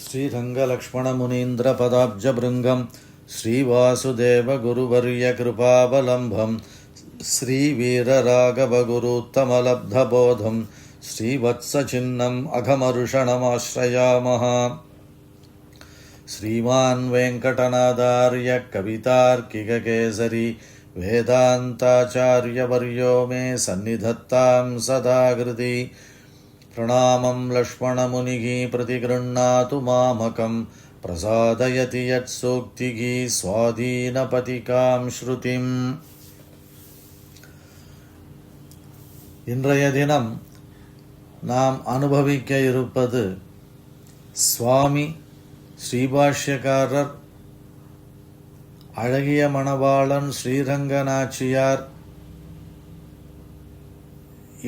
श्रीरङ्गलक्ष्मणमुनीन्द्रपदाब्जभृङ्गं श्रीवासुदेवगुरुवर्यकृपावलम्बं श्रीवीरराघवगुरुत्तमलब्धबोधं श्रीवत्सचिह्नम् अघमरुषणमाश्रयामः। श्रीमान् वेङ्कटनाथार्य कवितार्किककेसरी वेदान्ताचार्यवर्यो मे सन्निधत्तां सदा हृदि। प्रणामं लक्ष्मणमुनिः प्रतिगृह्णातु मामकं प्रसादयति यत्सूक्तिः स्वाधीनपतिकां श्रुतिम्. இன்றைய தினம் நாம் அனுபவிக்க இருப்பது சுவாமி ஸ்ரீபாஷ்யக்காரர் அழகிய மணவாளன் ஸ்ரீரங்கநாச்சியார்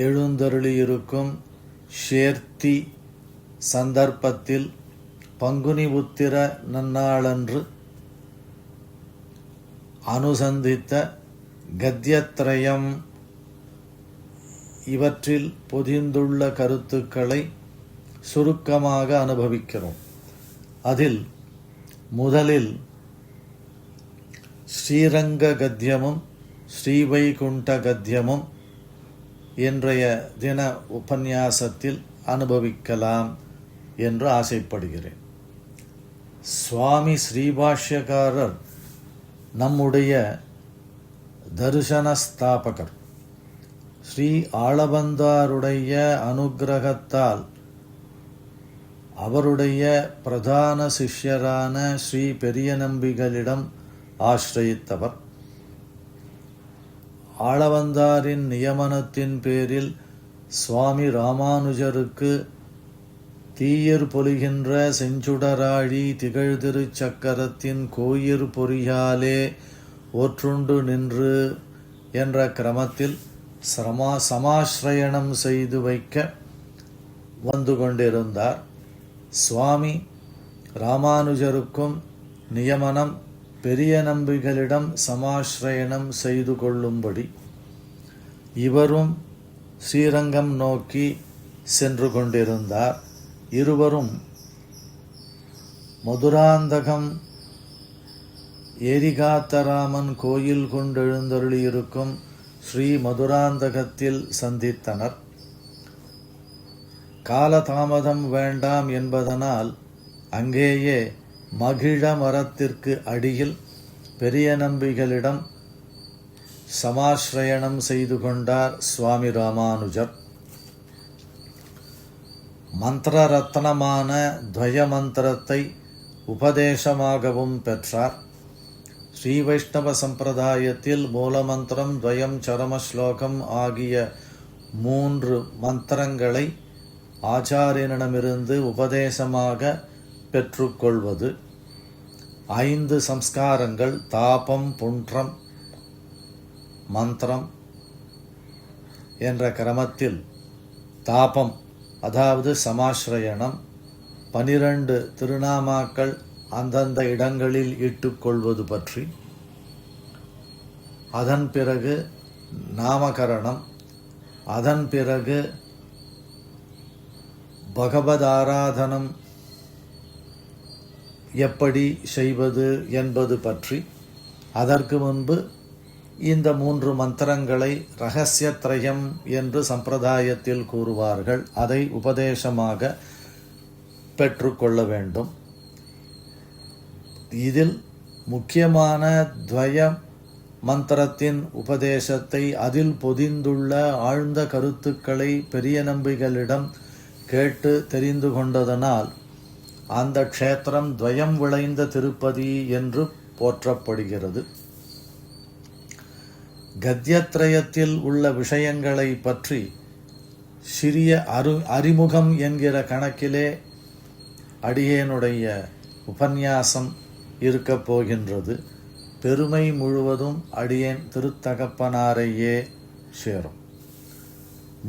எழுந்தருளியிருக்கும் ஷேர்த்தி சந்தர்ப்பத்தில் பங்குனி உத்திர நன்னாளன்று அனுசந்தித்த கத்யத்ரயம் இவற்றில் பொதிந்துள்ள கருத்துக்களை சுருக்கமாக அனுபவிக்கிறோம். அதில் முதலில் ஸ்ரீரங்க கத்யமும் ஸ்ரீவைகுண்ட கத்யமும் இன்றைய தின உபன்யாசத்தில் அனுபவிக்கலாம் என்று ஆசைப்படுகிறேன். சுவாமி ஸ்ரீபாஷ்யக்காரர் நம்முடைய தரிசன ஸ்தாபகர். ஸ்ரீ ஆளவந்தாருடைய அனுக்கிரகத்தால் அவருடைய பிரதான சிஷ்யரான ஸ்ரீ பெரிய நம்பிகளிடம் ஆசிரயித்தவர். ஆளவந்தாரின் நியமனத்தின் பேரில் சுவாமி ராமானுஜருக்கு தீயிற் பொலிகின்ற செஞ்சுடராழி திகழ்திரு சக்கரத்தின் கோயிற் பொறியாலே ஒற்றுண்டு நின்று என்ற கிரமத்தில் சமாஸ்ரயணம் செய்து வைக்க வந்து கொண்டிருந்தார். சுவாமி ராமானுஜருக்கும் நியமனம் பெரிய நம்பிகளிடம் சமாஸ்ரயணம் செய்து கொள்ளும்படி இவரும் ஸ்ரீரங்கம் நோக்கி சென்று கொண்டிருந்தார். இருவரும் மதுராந்தகம் ஏரிகாத்தராமன் கோயில் கொண்டெழுந்தருளியிருக்கும் ஸ்ரீ மதுராந்தகத்தில் சந்தித்தனர். காலதாமதம் வேண்டாம் என்பதனால் அங்கேயே மகிழ மரத்திற்கு அடியில் பெரிய நம்பிகளிடம் சமாஸ்ரயணம் செய்து கொண்டார் சுவாமி ராமானுஜர். மந்திர ரத்னமான துவய மந்திரத்தை உபதேசமாகவும் பெற்றார். ஸ்ரீ வைஷ்ணவ சம்பிரதாயத்தில் மூலமந்திரம், துவயம், சரம ஸ்லோகம் ஆகிய 3 மந்திரங்களை ஆச்சாரியனிடமிருந்து உபதேசமாக பெற்றுக்கொள்வது. 5 சம்ஸ்காரங்கள் தாபம், புன்றம், மந்திரம் என்ற கிரமத்தில் தாபம் அதாவது சமாஸ்ரயணம், 12 திருநாமாக்கள் அந்தந்த இடங்களில் இட்டுக்கொள்வது பற்றி, அதன் பிறகு நாமகரணம், அதன் பிறகு பகவத் ஆராதனம் எப்படி செய்வது என்பது பற்றி, அதற்கு முன்பு இந்த 3 மந்திரங்களை ரகசியத்ரயம் என்று சம்பிரதாயத்தில் கூறுவார்கள். அதை உபதேசமாக பெற்றுக்கொள்ள வேண்டும். இதில் முக்கியமான துவய மந்திரத்தின் உபதேசத்தை, அதில் பொதிந்துள்ள ஆழ்ந்த கருத்துக்களை பெரிய நம்பிகளிடம் கேட்டு தெரிந்து கொண்டதனால் அந்த க்ஷேத்திரம் துவயம் விளைந்த திருப்பதி என்று போற்றப்படுகிறது. கத்யத்ரயத்தில் உள்ள விஷயங்களை பற்றி சிறிய அறிமுகம் என்கிற கணக்கிலே அடியேனுடைய உபன்யாசம் இருக்கப் போகின்றது. பெருமை முழுவதும் அடியேன் திருத்தகப்பனாரையே சேரும்.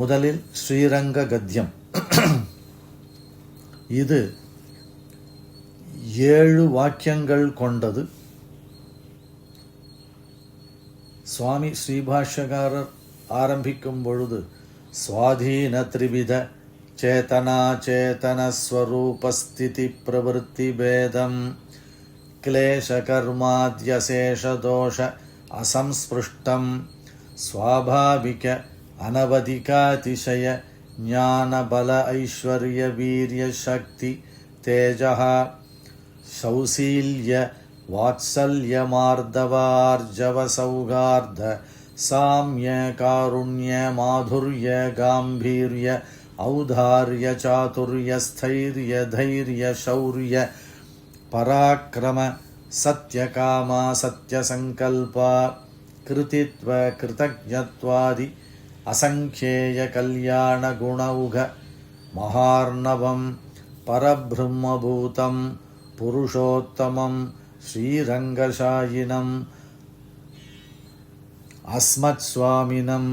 முதலில் ஸ்ரீரங்க கத்யம். இது 7 வாக்கியங்கள் கொண்டது. சுவாமி ஸ்ரீபாஷ்யக்காரர் ஆரம்பிக்கும் பொழுது சுவாதீன திரிவித चेतनाचेतनस्वरूपस्थितिप्रवृत्तिभेदं क्लेशकर्माद्यशेषदोष असंस्पृष्टं स्वाभाविक अनवधिकातिशय ज्ञानबल ऐश्वर्यवीर्यशक्ति तेजः शौशील्य वात्सल्यमार्दवार्जवसौहार्द साम्य कारुण्य माधुर्य गाम्भीर्य औदार्य चातुर्य स्थैर्य धैर्य शौर्य पराक्रम सत्यकाम सत्यसंकल्प कृतित्व कृतज्ञत्वादि असंख्येय कल्याण गुणौघ महार्णवं परब्रह्मभूतं पुरुषोत्तमं ஸ்ரீரங்கசாயினம் அஸ்மத் சுவாமினம்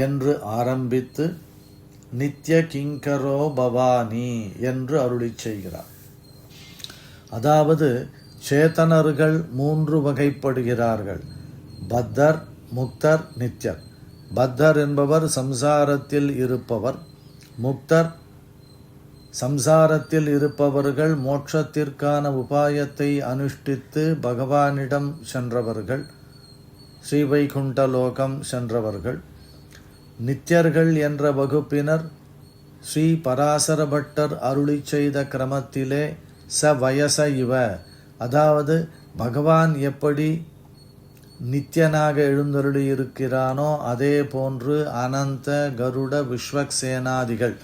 என்று ஆரம்பித்து நித்ய கிங்கரோ பவானி என்று அருளிச் செய்கிறார். அதாவது சேத்தனர்கள் 3 வகைப்படுகிறார்கள். பத்தர், முக்தர், நித்யர். பத்தர் என்பவர் சம்சாரத்தில் இருப்பவர். முக்தர் சம்சாரத்தில் இருப்பவர்கள் மோட்சத்திற்கான உபாயத்தை அனுஷ்டித்து பகவானிடம் சென்றவர்கள், ஸ்ரீவைகுண்டலோகம் சென்றவர்கள். நித்யர்கள் என்ற வகுப்பினர் ஸ்ரீ பராசர பட்டர் அருளிச் செய்த கிரமத்திலே ச வயச இவ, அதாவது பகவான் எப்படி நித்யனாக எழுந்தருளி இருக்கிறானோ அதே போன்று அனந்த கருட விஸ்வக்சேனாதிகள்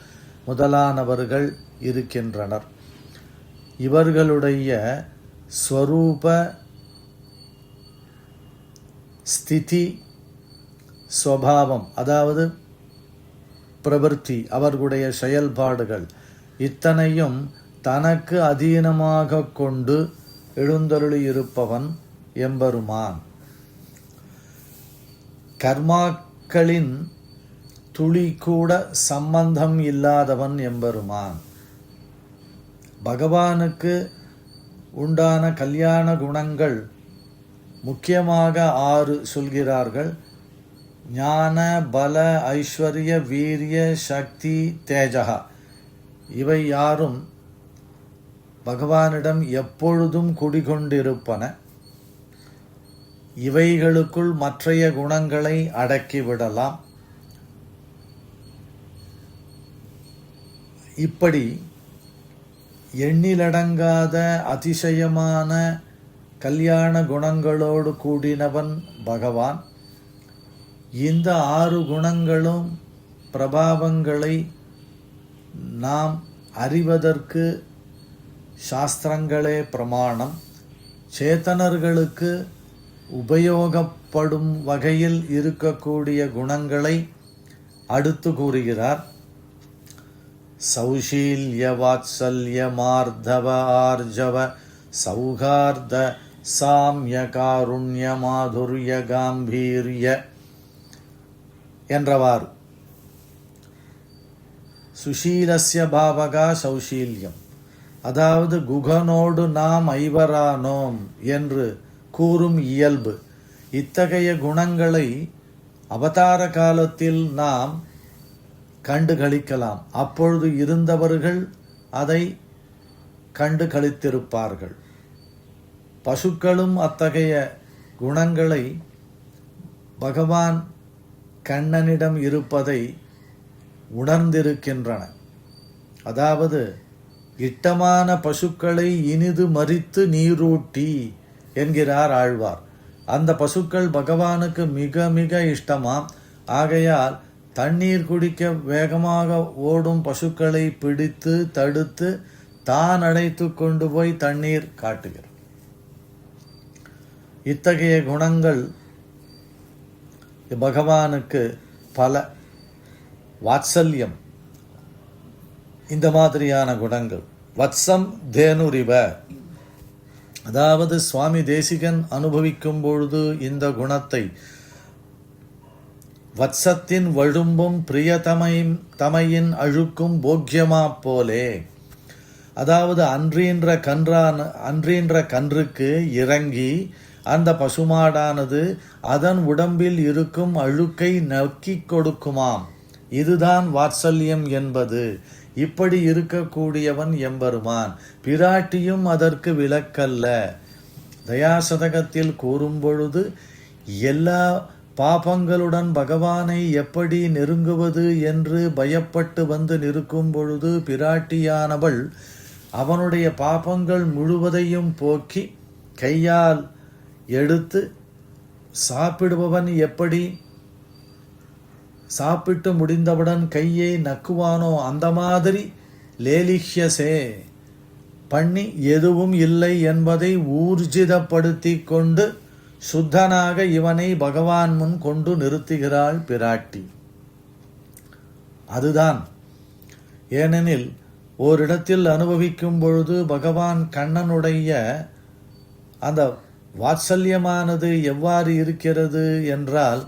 முதலானவர்கள் இருக்கின்றனர். இவர்களுடைய ஸ்வரூப ஸ்திதி ஸ்வபாவம், அதாவது பிரவர்த்தி, அவர்களுடைய செயல்பாடுகள் இத்தனையும் தனக்கு அதீனமாக கொண்டு எழுந்தருளியிருப்பவன் எம்பெருமான். கர்மாக்களின் துளி கூட சம்பந்தம் இல்லாதவன் எம்பெருமான். பகவானுக்கு உண்டான கல்யாண குணங்கள் முக்கியமாக 6 சொல்கிறார்கள். ஞான பல ஐஸ்வர்ய வீரிய சக்தி தேஜகா. இவை யாரும் பகவானிடம் எப்பொழுதும் குடிகொண்டிருப்பன. இவைகளுக்குள் மற்றைய குணங்களை அடக்கிவிடலாம். இப்படி எண்ணிலடங்காத அதிசயமான கல்யாண குணங்களோடு கூடினவன் பகவான். இந்த 6 குணங்களும் பிரபாவங்களை நாம் அறிவதற்கு சாஸ்திரங்களே பிரமாணம். சேத்தனர்களுக்கு உபயோகப்படும் வகையில் இருக்கக்கூடிய குணங்களை அடுத்து கூறுகிறார். சௌஷீல்ய வாத்சல்ய மார்தவ ஆர்ஜவ சௌகார்த சாம்ய காருண்ய மாதுர்ய காம்பீர்ய என்றவாறு. சுஷீலஸ்ய பாவகா சௌஷீல்யம், அதாவது குகனோடு நாம் ஐவரானோம் என்று கூறும் இயல்பு. இத்தகைய குணங்களை அவதார காலத்தில் நாம் கண்டு களிக்கலாம். அப்பொழுது இருந்தவர்கள் அதை கண்டு களித்திருப்பார்கள். பசுக்களும் அத்தகைய குணங்களை பகவான் கண்ணனிடம் இருப்பதை உணர்ந்திருக்கின்றன. அதாவது இட்டமான பசுக்களை இனிது மறித்து நீரூட்டி என்கிறார் ஆழ்வார். அந்த பசுக்கள் பகவானுக்கு மிக மிக இஷ்டமாம். ஆகையால் தண்ணீர் குடிக்க வேகமாக ஓடும் பசுக்களை பிடித்து தடுத்து தான் அழைத்து கொண்டு போய் தண்ணீர் காட்டுகிறார். இத்தகைய குணங்கள் பகவானுக்கு பல. வாத்சல்யம், இந்த மாதிரியான குணங்கள். வத்சம் தேனுரிவ, அதாவது சுவாமி தேசிகன் அனுபவிக்கும் பொழுது இந்த குணத்தை வத்சத்தின் வழும்பும் பிரியதமையின் அழுக்கும் போக்கியமா போலே, அதாவது அன்றீன்ற கன்றுக்கு இறங்கி அந்த பசுமாடானது அதன் உடம்பில் இருக்கும் அழுக்கை நக்கி கொடுக்குமாம். இதுதான் வாத்சல்யம் என்பது. இப்படி இருக்கக்கூடியவன் எம்பெருமான். பிராட்டியும் அதற்கு விலக்கல்ல. தயாசதகத்தில் கூறும் பொழுது எல்லா பாபங்களுடன் பகவானை எப்படி நெருங்குவது என்று பயப்பட்டு வந்து நிற்கும் பொழுது பிராட்டியானவள் அவனுடைய பாபங்கள் முழுவதையும் போக்கி கையால் எடுத்து சாப்பிடுபவன் எப்படி சாப்பிட்டு முடிந்தவுடன் கையை நக்குவானோ அந்த மாதிரி லேலிஹ்யசே பண்ணி எதுவும் இல்லை என்பதை ஊர்ஜிதப்படுத்தி கொண்டு சுத்தனாக இவனை பகவான் முன் கொண்டு நிறுத்துகிறாள் பிராட்டி. அதுதான், ஏனெனில் ஓரிடத்தில் அனுபவிக்கும் பொழுது பகவான் கண்ணனுடைய அந்த வாத்சல்யமானது எவ்வாறு இருக்கிறது என்றால்,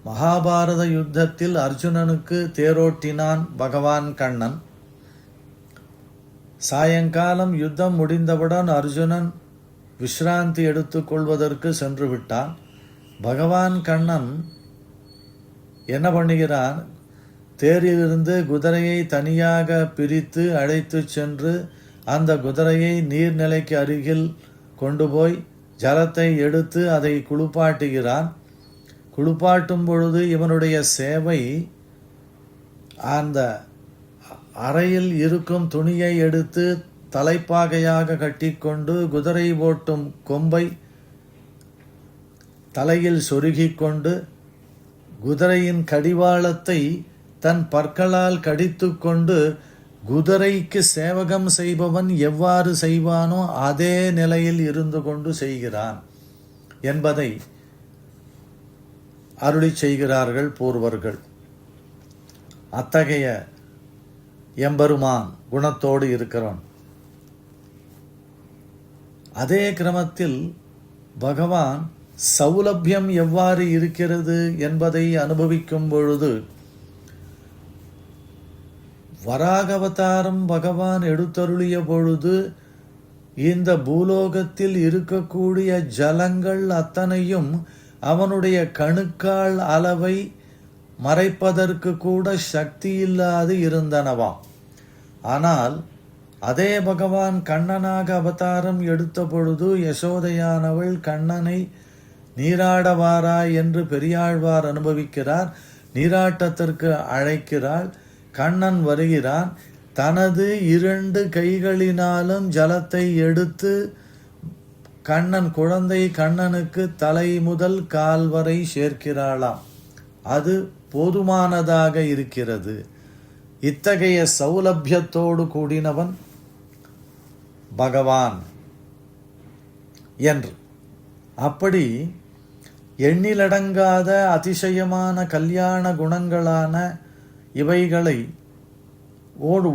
மகாபாரத யுத்தத்தில் அர்ஜுனனுக்கு தேரோட்டினான் பகவான் கண்ணன். சாயங்காலம் யுத்தம் முடிந்தவுடன் அர்ஜுனன் விஸ்ராந்தி எடுத்துக்கொள்வதற்கு சென்று விட்டான். பகவான் கண்ணன் என்ன பண்ணுகிறான், தேரிலிருந்து குதிரையை தனியாக பிரித்து அழைத்து சென்று அந்த குதிரையை நீர்நிலைக்கு அருகில் கொண்டு போய் ஜலத்தை எடுத்து அதை குளிப்பாட்டுகிறான். குளிப்பாட்டும் பொழுது இவனுடைய சேவை அந்த அறையில் இருக்கும் துணியை எடுத்து தலைப்பாகையாக கட்டிக்கொண்டு குதிரை ஓட்டும் கொம்பை தலையில் சொருகிக் கொண்டு குதிரையின் கடிவாளத்தை தன் பற்களால் கடித்து கொண்டு குதிரைக்கு சேவகம் செய்பவன் எவ்வாறு செய்வானோ அதே நிலையில் இருந்து கொண்டு செய்கிறான் என்பதை அருளி செய்கிறார்கள் பூர்வர்கள். அத்தகைய எம்பெருமான் குணத்தோடு இருக்கிறவன். அதே கிரமத்தில் பகவான் சௌலபியம் எவ்வாறு இருக்கிறது என்பதை அனுபவிக்கும் பொழுது, வராகவதாரம் பகவான் எடுத்தருளிய பொழுது இந்த பூலோகத்தில் இருக்கக்கூடிய ஜலங்கள் அத்தனையும் அவனுடைய கணுக்கால் அளவை மறைப்பதற்கு கூட சக்தி இல்லாது இருந்தனவாம். ஆனால் அதே பகவான் கண்ணனாக அவதாரம் எடுத்த பொழுது யசோதையானவள் கண்ணனை நீராடவாரா என்று பெரியாழ்வார் அனுபவிக்கிறார். நீராட்டத்திற்கு அழைக்கிறாள். கண்ணன் வருகிறான். தனது 2 கைகளினாலும் ஜலத்தை எடுத்து கண்ணன் குழந்தை கண்ணனுக்கு தலை முதல் கால் வரை சேர்க்கிறாளாம். அது போதுமானதாக இருக்கிறது. இத்தகைய சௌலபியத்தோடு கூடினவன் பகவான் என்று. அப்படி எண்ணிலடங்காத அதிசயமான கல்யாண குணங்களான இவைகளை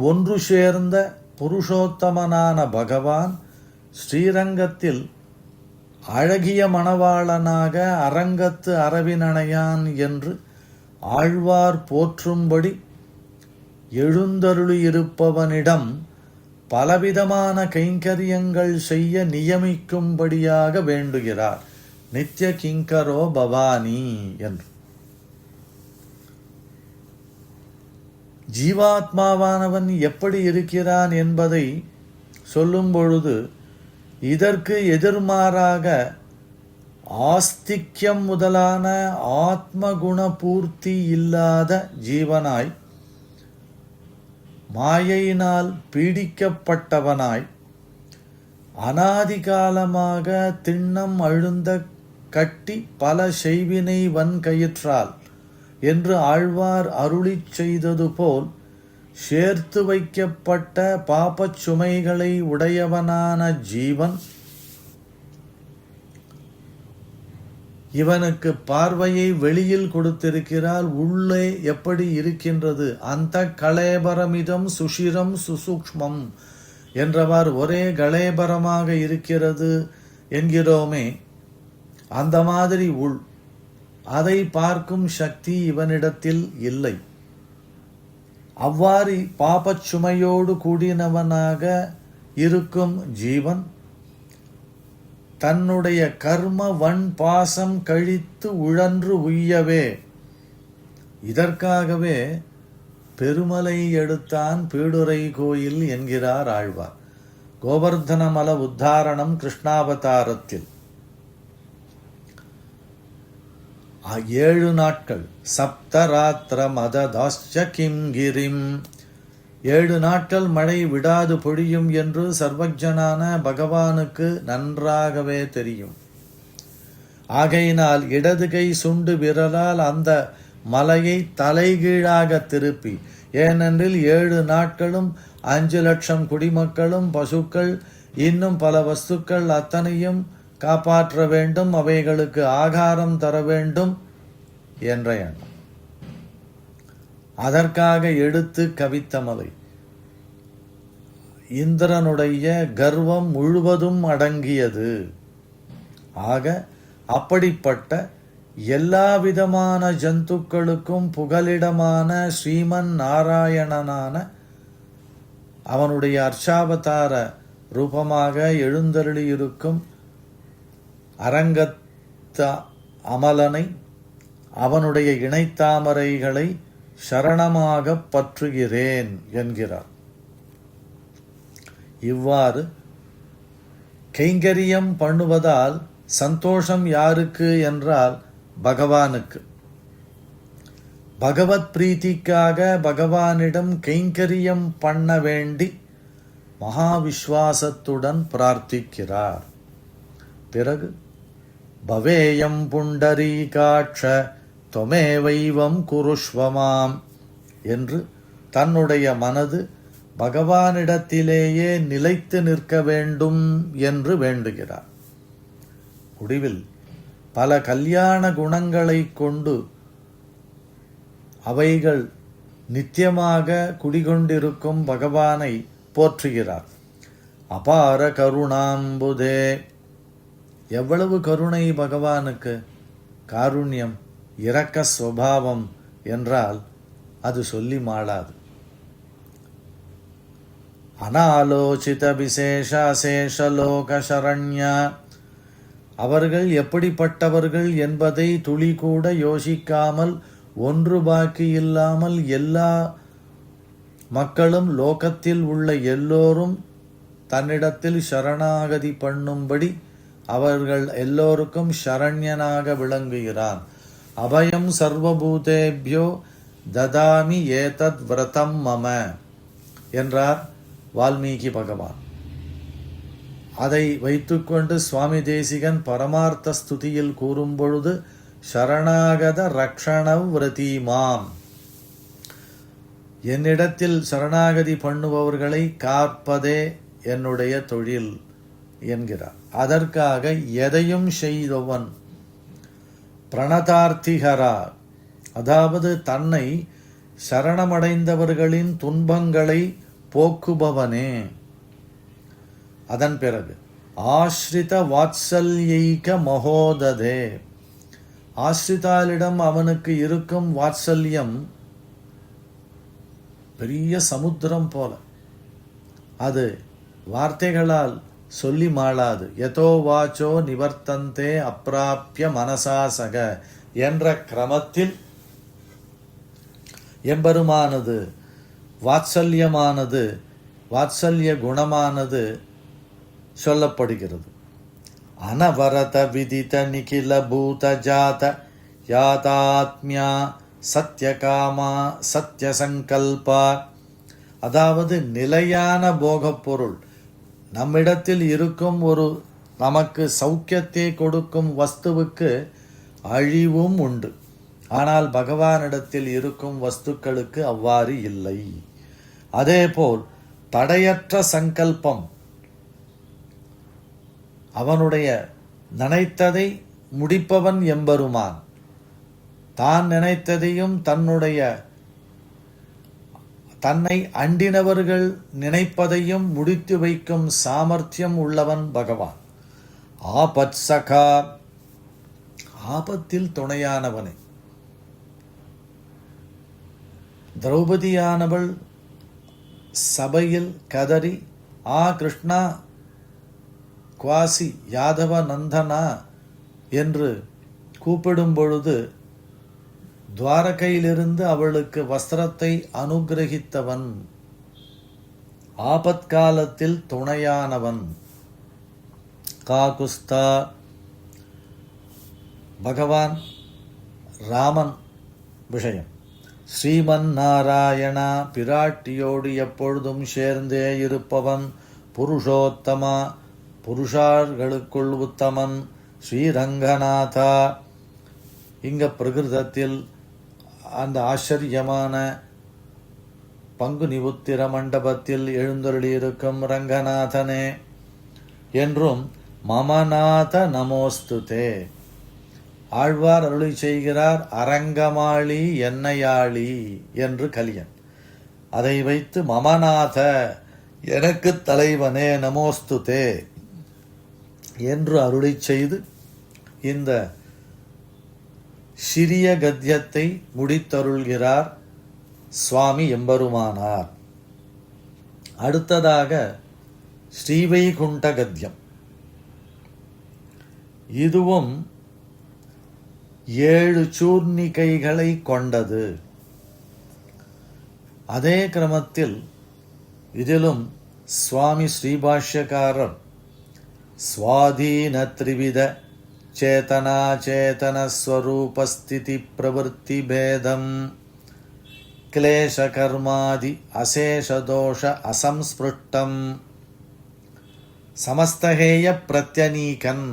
ஒன்று சேர்ந்த புருஷோத்தமனான பகவான் ஸ்ரீரங்கத்தில் அழகிய மணவாளனாக அரங்கத்து அரவினணையான் என்று ஆழ்வார் போற்றும்படி எழுந்தருளியிருப்பவனிடம் பலவிதமான கைங்கரியங்கள் செய்ய நியமிக்கும்படியாக வேண்டுகிறார். நித்ய கிங்கரோ பவானி என்று. ஜீவாத்மாவானவன் எப்படி இருக்கிறான் என்பதை சொல்லும் பொழுது இதற்கு எதிர்மாறாக ஆஸ்திக்யம் முதலான ஆத்மகுண பூர்த்தி இல்லாத ஜீவனாய், மாயையினால் பீடிக்கப்பட்டவனாய், அனாதிகாலமாக திண்ணம் அழுந்த கட்டி பல செய்வினை வன்கயிற்றால் என்று ஆழ்வார் அருளிச் செய்தது போல் சேர்த்து வைக்கப்பட்ட பாபச் சுமைகளை உடையவனான ஜீவன் இவனுக்கு பார்வையை வெளியில் கொடுத்திருக்கிறாள். உள்ளே எப்படி இருக்கின்றது? அந்த கலேபரமிதம் சுஷிரம் சுசூக்ஷ்மம் என்றவாறு ஒரே கலேபரமாக இருக்கிறது என்கிறோமே, அந்த மாதிரி அதை பார்க்கும் சக்தி இவனிடத்தில் இல்லை. அவ்வாறு பாபச் சுமையோடு கூடினவனாக இருக்கும் ஜீவன் தன்னுடைய கர்ம வன் பாசம் கழித்து உழன்று உய்யவே, இதற்காகவே பெருமலை எடுத்தான் பீடுரை கோயில் என்கிறார் ஆழ்வார். கோவர்தனமல உத்தாரணம் கிருஷ்ணாவதாரத்தில் 7 நாட்கள் சப்தராத்திர மததாஸ்ச கிம்கிரிம் 7 நாட்கள் மழை விடாது பொழியும் என்று சர்வஜனான பகவானுக்கு நன்றாகவே தெரியும். ஆகையினால் இடது கை சுண்டு விரலால் அந்த மலையை தலைகீழாக திருப்பி, ஏனென்றில் 7 நாட்களும் 5 லட்சம் குடிமக்களும் பசுக்கள் இன்னும் பல வஸ்துக்கள் அத்தனையும் காப்பாற்ற வேண்டும், அவைகளுக்கு ஆகாரம் தர வேண்டும் என்ற எண்ணம். அதற்காக எடுத்து கவித்த மலை. இந்திரனுடைய கர்வம் முழுவதும் அடங்கியது. ஆக அப்படிப்பட்ட எல்லா விதமான ஜந்துக்களுக்கும் புகலிடமான ஸ்ரீமன் நாராயணனான அவனுடைய அர்ச்சாவதார ரூபமாக எழுந்தருளியிருக்கும் அரங்கத்த அமலனை, அவனுடைய இணைத்தாமரைகளை சரணமாக பற்றுகிறேன் என்கிறார். இவ்வாறு கைங்கரியம் பண்ணுவதால் சந்தோஷம் யாருக்கு என்றால் பகவானுக்கு. பகவத் பிரீத்திக்காக பகவானிடம் கைங்கரியம் பண்ண வேண்டி மகாவிஸ்வாசத்துடன் பிரார்த்திக்கிறார். பிறகு பவேயம் புண்டரீகாட்ச தொமேவைவம் குருஷ்வமாம் என்று தன்னுடைய மனது பகவானிடத்திலேயே நிலைத்து நிற்க வேண்டும் என்று வேண்டுகிறார். முடிவில் பல கல்யாண குணங்களை கொண்டு அவைகள் நித்தியமாக குடிகொண்டிருக்கும் பகவானை போற்றுகிறார். அபார கருணாம்புதே, எவ்வளவு கருணை பகவானுக்கு! காருண்யம், இரக்க ஸ்வபாவம் என்றால் அது சொல்லி மாளாது. அனாலோசித விசேஷ அசேஷலோக சரண்யா, அவர்கள் எப்படிப்பட்டவர்கள் என்பதை துளி கூட யோசிக்காமல், ஒன்று பாக்கி இல்லாமல் எல்லா மக்களும் லோகத்தில் உள்ள எல்லோரும் தன்னிடத்தில் சரணாகதி பண்ணும்படி அவர்கள் எல்லோருக்கும் சரண்யனாக விளங்குகிறான். அபயம் சர்வபூதேபியோ ததாமி ஏதத் விரதம் மம என்றார் வால்மீகி பகவான். அதை வைத்துக்கொண்டு சுவாமி தேசிகன் பரமார்த்த ஸ்துதியில் கூறும் பொழுது சரணாகத ரக்ஷண விரதீமாம், என்னிடத்தில் சரணாகதி பண்ணுபவர்களை காப்பதே என்னுடைய தொழில் என்கிறார். அதற்காக எதையும் செய்தவன் பிரணதார்த்திகரா, அதாவது தன்னை சரணமடைந்தவர்களின் துன்பங்களை போக்குபவனே. அதன் பிறகு ஆஸ்ரித வாத்சல்யைக மகோததே, ஆஸ்ரிதாலிடம் அவனுக்கு இருக்கும் வாத்சல்யம் பெரிய சமுத்திரம் போல, அது வார்த்தைகளால் சொல்லி மாளாது. யதோ வாச்சோ நிவர்த்தந்தே அப்பிராப்ய மனசாசக என்ற கிரமத்தில் எம்பெருமானது வாத்சல்யமானது, வாத்சல்ய குணமானது சொல்லப்படுகிறது. அனவரத விதித நிகில பூத ஜாத யாதாத்மியா சத்யகாமா சத்யசங்கல்பா, அதாவது நிலையான போகப் பொருள், நம்மிடத்தில் இருக்கும் ஒரு நமக்கு சௌக்கியத்தை கொடுக்கும் வஸ்துவுக்கு அழிவும் உண்டு. ஆனால் பகவானிடத்தில் இருக்கும் வஸ்துக்களுக்கு அவ்வாறு இல்லை. அதேபோல் தடையற்ற சங்கல்பம், அவனுடைய நினைத்ததை முடிப்பவன் எம்பெருமான். தான் நினைத்ததையும் தன்னை அண்டினவர்கள் நினைப்பதையும் முடித்து வைக்கும் சாமர்த்தியம் உள்ளவன் பகவான். ஆபத் சகா, ஆபத்தில் துணையானவனே. திரௌபதியானவள் சபையில் கதறி ஆ கிருஷ்ணா குவாசி யாதவ நந்தனா என்று கூப்பிடும் பொழுது துவாரகையிலிருந்து அவளுக்கு வஸ்திரத்தை அனுகிரகித்தவன், ஆபத்காலத்தில் துணையானவன். காகுஸ்தா பகவான் ராமன் விஷயம். ஸ்ரீமன் நாராயணா பிராட்டியோடு எப்பொழுதும் சேர்ந்தே இருப்பவன், புருஷோத்தமா புருஷார்களுக்குள் உத்தமன், ஸ்ரீரங்கநாதா. இங்க பிரகிருதத்தில் அந்த ஆச்சரியமான பங்குனி உத்திர மண்டபத்தில் எழுந்தருளியிருக்கும் ரங்கநாதனே என்றும் மமநாத நமோஸ்துதே. ஆழ்வார் அருளி செய்கிறார், அரங்கமாளி என்னையாளி என்று கலியன். அதை வைத்து மமநாத எனக்கு தலைவனே நமோஸ்துதே என்று அருளி செய்து இந்த சிறிய கத்தியத்தை முடித்தருள்கிறார் சுவாமி எம்பெருமானார். அடுத்ததாக ஸ்ரீவைகுண்ட கத்தியம். இதுவும் 7 சூர்ணிகைகளை கொண்டது. அதே கிரமத்தில் இதிலும் சுவாமி ஸ்ரீபாஷ்யக்காரர் ஸ்வாதீன த்ரிவித சேதனா சேதன ஸ்வரூபஸ்திதி பிரவருத்தி பேதம் கிளேஷ கர்மாதி அசேஷதோஷ அசம்ஸ்பிருஷ்டம் சமஸ்தகேய பிரத்யநீகன்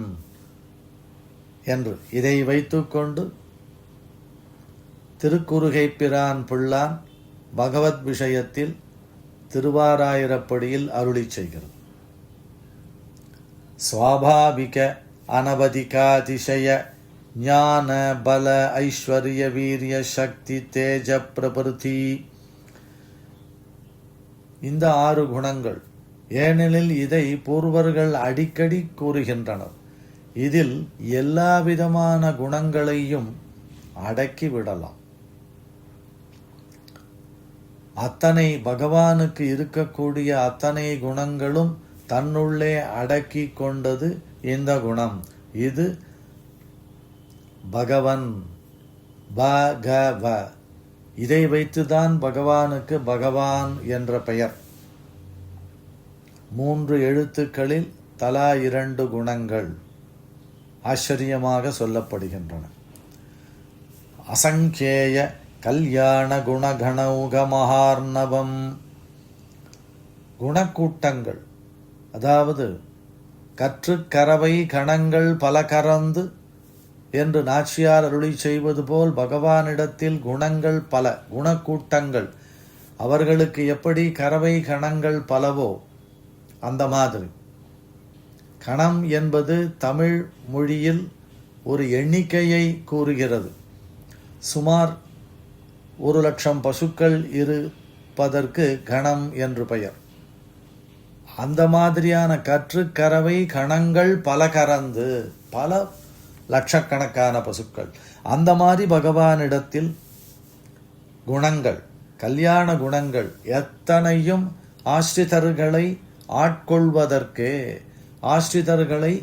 என்று இதை வைத்துக்கொண்டு திருக்குறுகை பிரான் பிள்ளான் பகவத் விஷயத்தில் திருவாராயிரப்படியில் அருளி செய்கிறது. ஸ்வாபாவிக அனவதிகாதிசய ஞான பல ஐஸ்வர்ய வீரிய சக்தி தேஜ பிரபிருதி. இந்த 6 குணங்கள், ஏனெனில் இதை பூர்வர்கள் அடிக்கடி கூறுகின்றனர். இதில் எல்லா விதமான குணங்களையும் அடக்கி விடலாம். அத்தனை பகவானுக்கு இருக்கக்கூடிய அத்தனை குணங்களும் தன்னுள்ளே அடக்கி கொண்டது இந்த குணம். இது பகவன் பகவ. இதை வைத்துதான் பகவானுக்கு பகவான் என்ற பெயர். 3 எழுத்துக்களில் தலா 2 குணங்கள் ஆச்சரியமாக சொல்லப்படுகின்றன. அசங்கேய கல்யாண குணகணௌக மகார்ணவம். குணக்கூட்டங்கள், அதாவது கற்றுக்கரவை கணங்கள் பல கறந்து என்று நாச்சியார் அருளி செய்வது போல் பகவானிடத்தில் குணங்கள் பல, குணக்கூட்டங்கள். அவர்களுக்கு எப்படி கரவை கணங்கள் பலவோ அந்த மாதிரி. கணம் என்பது தமிழ் மொழியில் ஒரு எண்ணிக்கையை கூறுகிறது. சுமார் 1,00,000 பசுக்கள் இருப்பதற்கு கணம் என்று பெயர். அந்த மாதிரியான கற்றுக்கரவை கணங்கள் பல கறந்து, பல லட்சக்கணக்கான பசுக்கள். அந்த மாதிரி பகவானிடத்தில் குணங்கள், கல்யாண குணங்கள் எத்தனையும் ஆஸ்ரிதர்களை ஆட்கொள்வதற்கே, ஆஸ்ரிதர்களை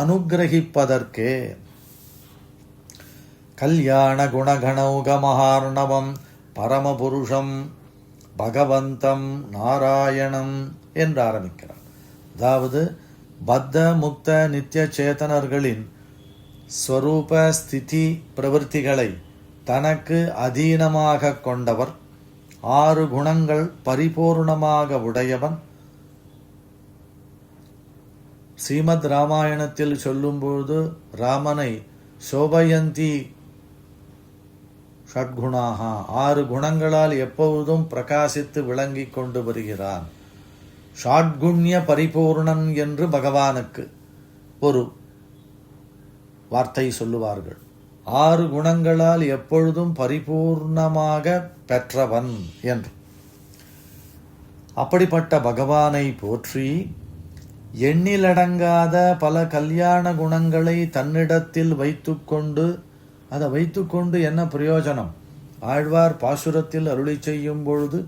அனுகிரகிப்பதற்கே. கல்யாண குணகணௌக மகார்ணவம் பரமபுருஷம் பகவந்தம் நாராயணம் என்று ஆரம்பிக்கிறார். அதாவது பத்த முக்த நித்திய சேதனர்களின் ஸ்வரூப ஸ்திதி பிரவൃத்திகளை தனக்கு அதீனமாக கொண்டவர், 6 குணங்கள் பரிபூர்ணமாக உடையவன். ஸ்ரீமத் ராமாயணத்தில் சொல்லும்போது ராமனை சோபயந்தி ஷட்குணாக, 6 குணங்களால் எப்பொழுதும் பிரகாசித்து விளங்கி கொண்டு வருகிறான். ஷாட்குண்ய பரிபூர்ணன் என்று பகவானுக்கு ஒரு வார்த்தை சொல்லுவார்கள். 6 குணங்களால் எப்பொழுதும் பரிபூர்ணமாக பெற்றவன் என்று. அப்படிப்பட்ட பகவானை போற்றி எண்ணிலடங்காத பல கல்யாண குணங்களை தன்னிடத்தில் வைத்துக்கொண்டு, அதை வைத்துக்கொண்டு என்ன பிரயோஜனம்? ஆழ்வார் பாசுரத்தில் அருளி செய்யும் பொழுது,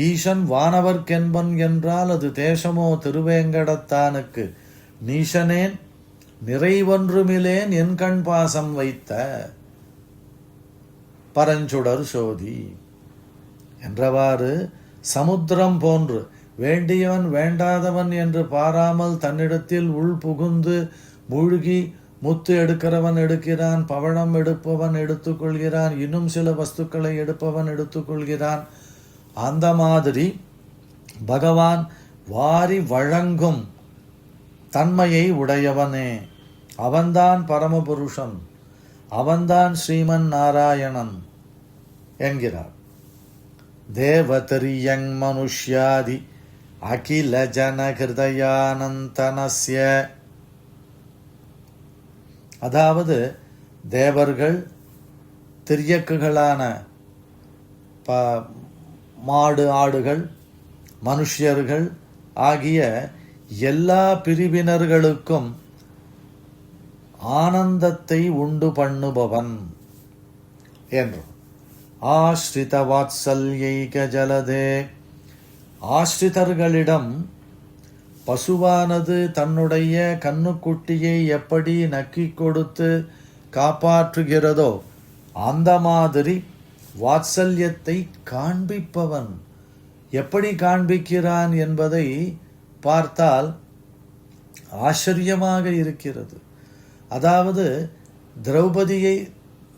ஈசன் வானவர்க்கென்பன் என்றால் அது தேசமோ திருவேங்கடத்தானுக்கு, நீசனேன் நிறைவொன்றுமிலேன் என் கண் பாசம் வைத்த. பரஞ்சுடர் சோதி என்றவாறு சமுத்திரம் போன்று வேண்டியவன் வேண்டாதவன் என்று பாராமல் தன்னிடத்தில் உள் புகுந்து மூழ்கி முத்து எடுக்கிறவன் எடுக்கிறான், பவழம் எடுப்பவன் எடுத்துக்கொள்கிறான், இன்னும் சில வஸ்துக்களை எடுப்பவன் எடுத்துக்கொள்கிறான். அந்த மாதிரி பகவான் வாரி வழங்கும் தன்மையை உடையவனே. அவன்தான் பரமபுருஷன், அவன்தான் ஸ்ரீமன் நாராயணன் என்கிறார். தேவதரியங் மனுஷ்யாதி அகில ஜன ஹிருதயானந்தனஸ்ய. அதாவது தேவர்கள், திரியக்குகளான மாடு ஆடுகள், மனுஷியர்கள் ஆகிய எல்லா பிரிவினர்களுக்கும் ஆனந்தத்தை உண்டு பண்ணுபவன் என்று. ஆஸ்ரித வாத்சல்யைக ஜலதே. ஆஸ்ரிதர்களிடம் பசுவானது தன்னுடைய கண்ணுக்குட்டியை எப்படி நக்கி கொடுத்து காப்பாற்றுகிறதோ அந்த மாதிரி வாத்சல்யத்தை காண்பிப்பவன். எப்படி காண்பிக்கிறான் என்பதை பார்த்தால் ஆச்சரியமாக இருக்கிறது. அதாவது திரௌபதியை,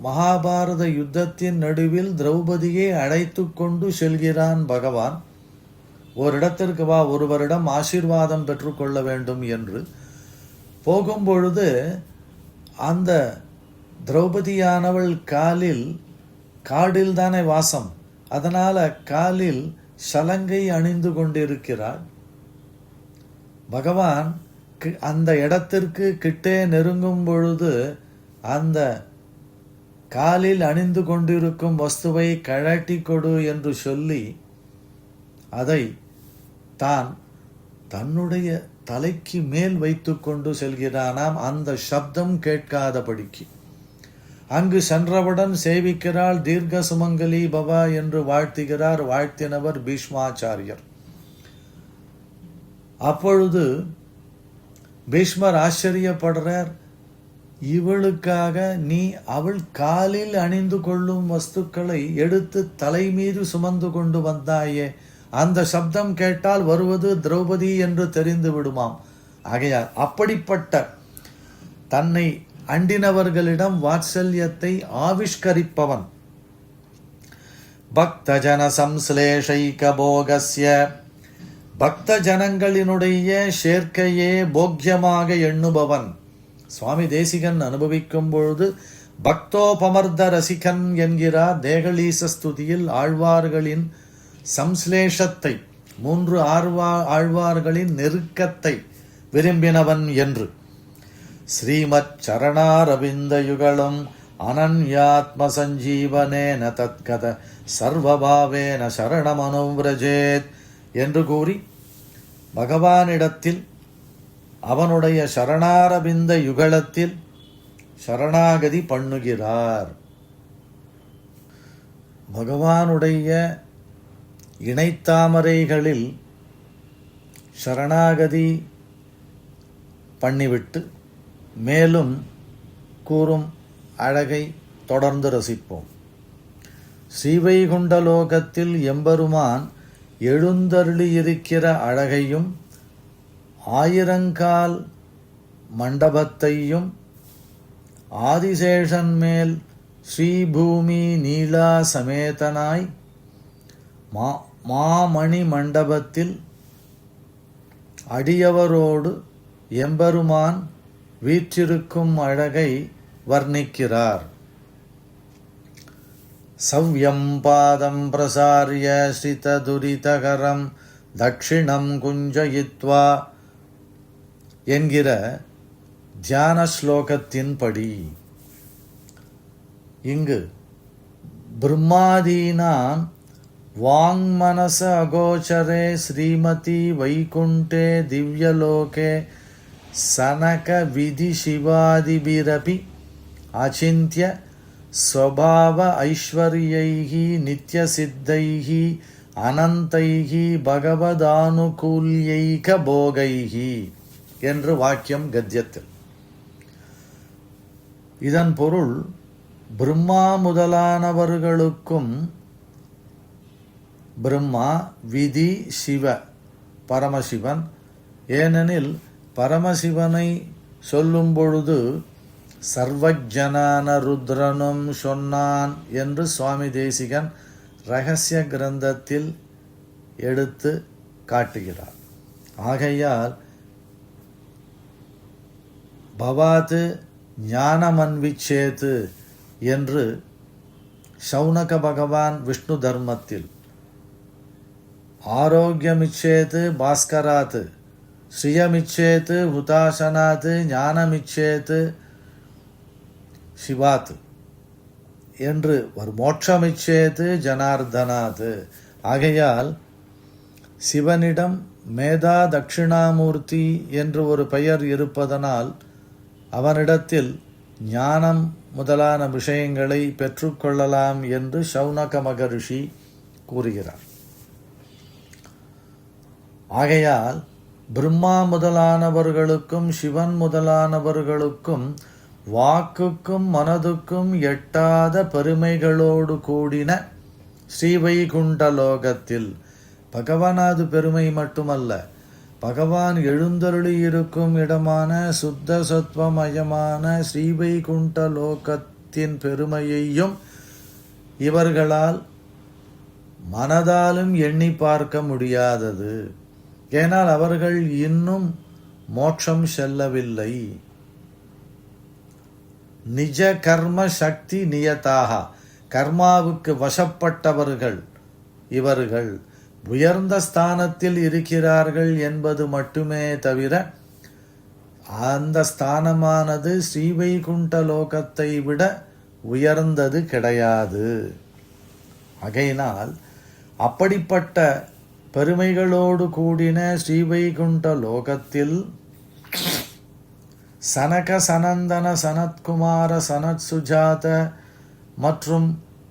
மகாபாரத யுத்தத்தின் நடுவில் திரௌபதியை அழைத்து கொண்டு செல்கிறான் பகவான். ஓரிடத்திற்கு வா, ஒருவரிடம் ஆசீர்வாதம் பெற்றுக்கொள்ள வேண்டும் என்று போகும்பொழுது அந்த திரௌபதியானவள் காடில் தானே வாசம், அதனால காலில் சலங்கை அணிந்து கொண்டிருக்கிறாள். பகவான் அந்த இடத்திற்கு கிட்டே நெருங்கும் பொழுது அந்த காலில் அணிந்து கொண்டிருக்கும் வஸ்துவை கழட்டி கொடு என்று சொல்லி அதை தன்னுடைய தலைக்கு மேல் வைத்து கொண்டு செல்கிறானாம், அந்த சப்தம் கேட்காதபடிக்கு. அங்கு சென்றவுடன் சேவிக்கிறாள். தீர்க்க சுமங்கலி பவா என்று வாழ்த்துகிறார். வாழ்த்தினவர் பீஷ்மாச்சாரியர். அப்பொழுது பீஷ்மர் ஆச்சரியப்படுறார். இவளுக்காக நீ அவள் காலில் அணிந்து கொள்ளும் வஸ்துக்களை எடுத்து தலை மீது சுமந்து கொண்டு வந்தாயே, அந்த சப்தம் கேட்டால் வருவது திரௌபதி என்று தெரிந்து விடுமாம். ஆகையால் அப்படிப்பட்ட தன்னை அண்டினவர்களிடம் வாத்சல்யத்தை ஆவிஷ்கரிப்பவன். பக்த ஜன சம்ஸ்லேஷைக போகஸ்ய. பக்த ஜனங்களினுடைய சேர்க்கையே போக்கியமாக எண்ணுபவன். சுவாமி தேசிகன் அனுபவிக்கும் பொழுது பக்தோபமர்த ரசிகன் என்கிறார் தேகலீச ஸ்துதியில். ஆழ்வார்களின் சம்ஸ்லேஷத்தை, 3 ஆழ்வார்களின் நெருக்கத்தை விரும்பினவன் என்று. ஸ்ரீமத் சரணாரவிந்த யுகலம் அனன்யாத்ம சஞ்சீவனேன தத்கத சர்வபாவேன சரணமனுவ்ரஜேத் என்று கூறி பகவானிடத்தில் அவனுடைய சரணாரவிந்த யுகலத்தில் சரணாகதி பண்ணுகிறார். பகவானுடைய இணைத்தாமரைகளில் சரணாகதி பண்ணிவிட்டு மேலும் கூறும் அழகை தொடர்ந்து ரசிப்போம். ஸ்ரீவைகுண்டலோகத்தில் எம்பெருமான் எழுந்தருளியிருக்கிற அழகையும் 1000 மண்டபத்தையும் ஆதிசேஷன் மேல் ஸ்ரீபூமி நீலா சமேதனாய் மாமணி மண்டபத்தில் அடியவரோடு எம்பெருமான் வீற்றிருக்கும் அழகை வர்ணிக்கிறார். சவ்யம் பாதம் பிரசாரிய ஸ்ரிததுரிதகரம் தட்சிணம் குஞ்சயித்வா என்கிற தியான ஸ்லோகத்தின்படி இங்கு பிரம்மாதீனாம் வாங்மனச அகோச்சரே ஸ்ரீமதி வைகுண்டே திவ்யலோகே சனக விதி சிவாதிபிரபி அச்சிந்திய ஸ்வபாவ ஐஸ்வர்யைஹி நித்யசித்தைஹி அனந்தைஹி பகவதானுகூல்யைக போகைஹி என்று வாக்கியம் கத்தியத்தில். இதன் பொருள், பிரம்மா முதலானவர்களுக்கும் பிரம்மா, விதி, சிவ பரமசிவன். ஏனெனில் பரமசிவனை சொல்லும் பொழுது சர்வஜனான ருத்ரனும் சொன்னான் என்று சுவாமி தேசிகன் ரகசிய கிரந்தத்தில் எடுத்து காட்டுகிறார். ஆகையால் பவாது ஞானமன்விச்சேது என்று சௌனக பகவான் விஷ்ணு தர்மத்தில், ஆரோக்கியமிச்சேது பாஸ்கராத், ஸ்ரீயமிச்சேது ஹுதாசனாத், ஞானமிச்சேது சிவாத் என்று ஒரு மோட்சமிச்சேது ஜனார்தனாத். ஆகையால் சிவனிடம் மேதா தட்சிணாமூர்த்தி என்று ஒரு பெயர் இருப்பதனால் அவனிடத்தில் ஞானம் முதலான விஷயங்களை பெற்றுக்கொள்ளலாம் என்று சௌனக மகரிஷி கூறுகிறார். ஆகையால் பிரம்மா முதலானவர்களுக்கும் சிவன் முதலானவர்களுக்கும் வாக்குக்கும் மனதுக்கும் எட்டாத பெருமைகளோடு கூடின ஸ்ரீவைகுண்டலோகத்தில், பகவானது பெருமை மட்டுமல்ல, பகவான் எழுந்தருளி இருக்கும் இடமான சுத்த சத்வமயமான ஸ்ரீவைகுண்டலோகத்தின் பெருமையையும் இவர்களால் மனதாலும் எண்ணி பார்க்க முடியாதது. ஏனால் அவர்கள் இன்னும் மோட்சம் செல்லவில்லை. நிஜ கர்ம சக்தி நியதாக, கர்மாவுக்கு வசப்பட்டவர்கள் இவர்கள் உயர்ந்த ஸ்தானத்தில் இருக்கிறார்கள் என்பது மட்டுமே தவிர அந்த ஸ்தானமானது ஸ்ரீவைகுண்ட லோகத்தை விட உயர்ந்தது கிடையாது. ஆகையினால் அப்படிப்பட்ட பெருமைகளோடு கூடின ஸ்ரீவைகுண்ட லோகத்தில் சனக சனந்தன சனத்குமார சனத் சுஜாத மற்றும்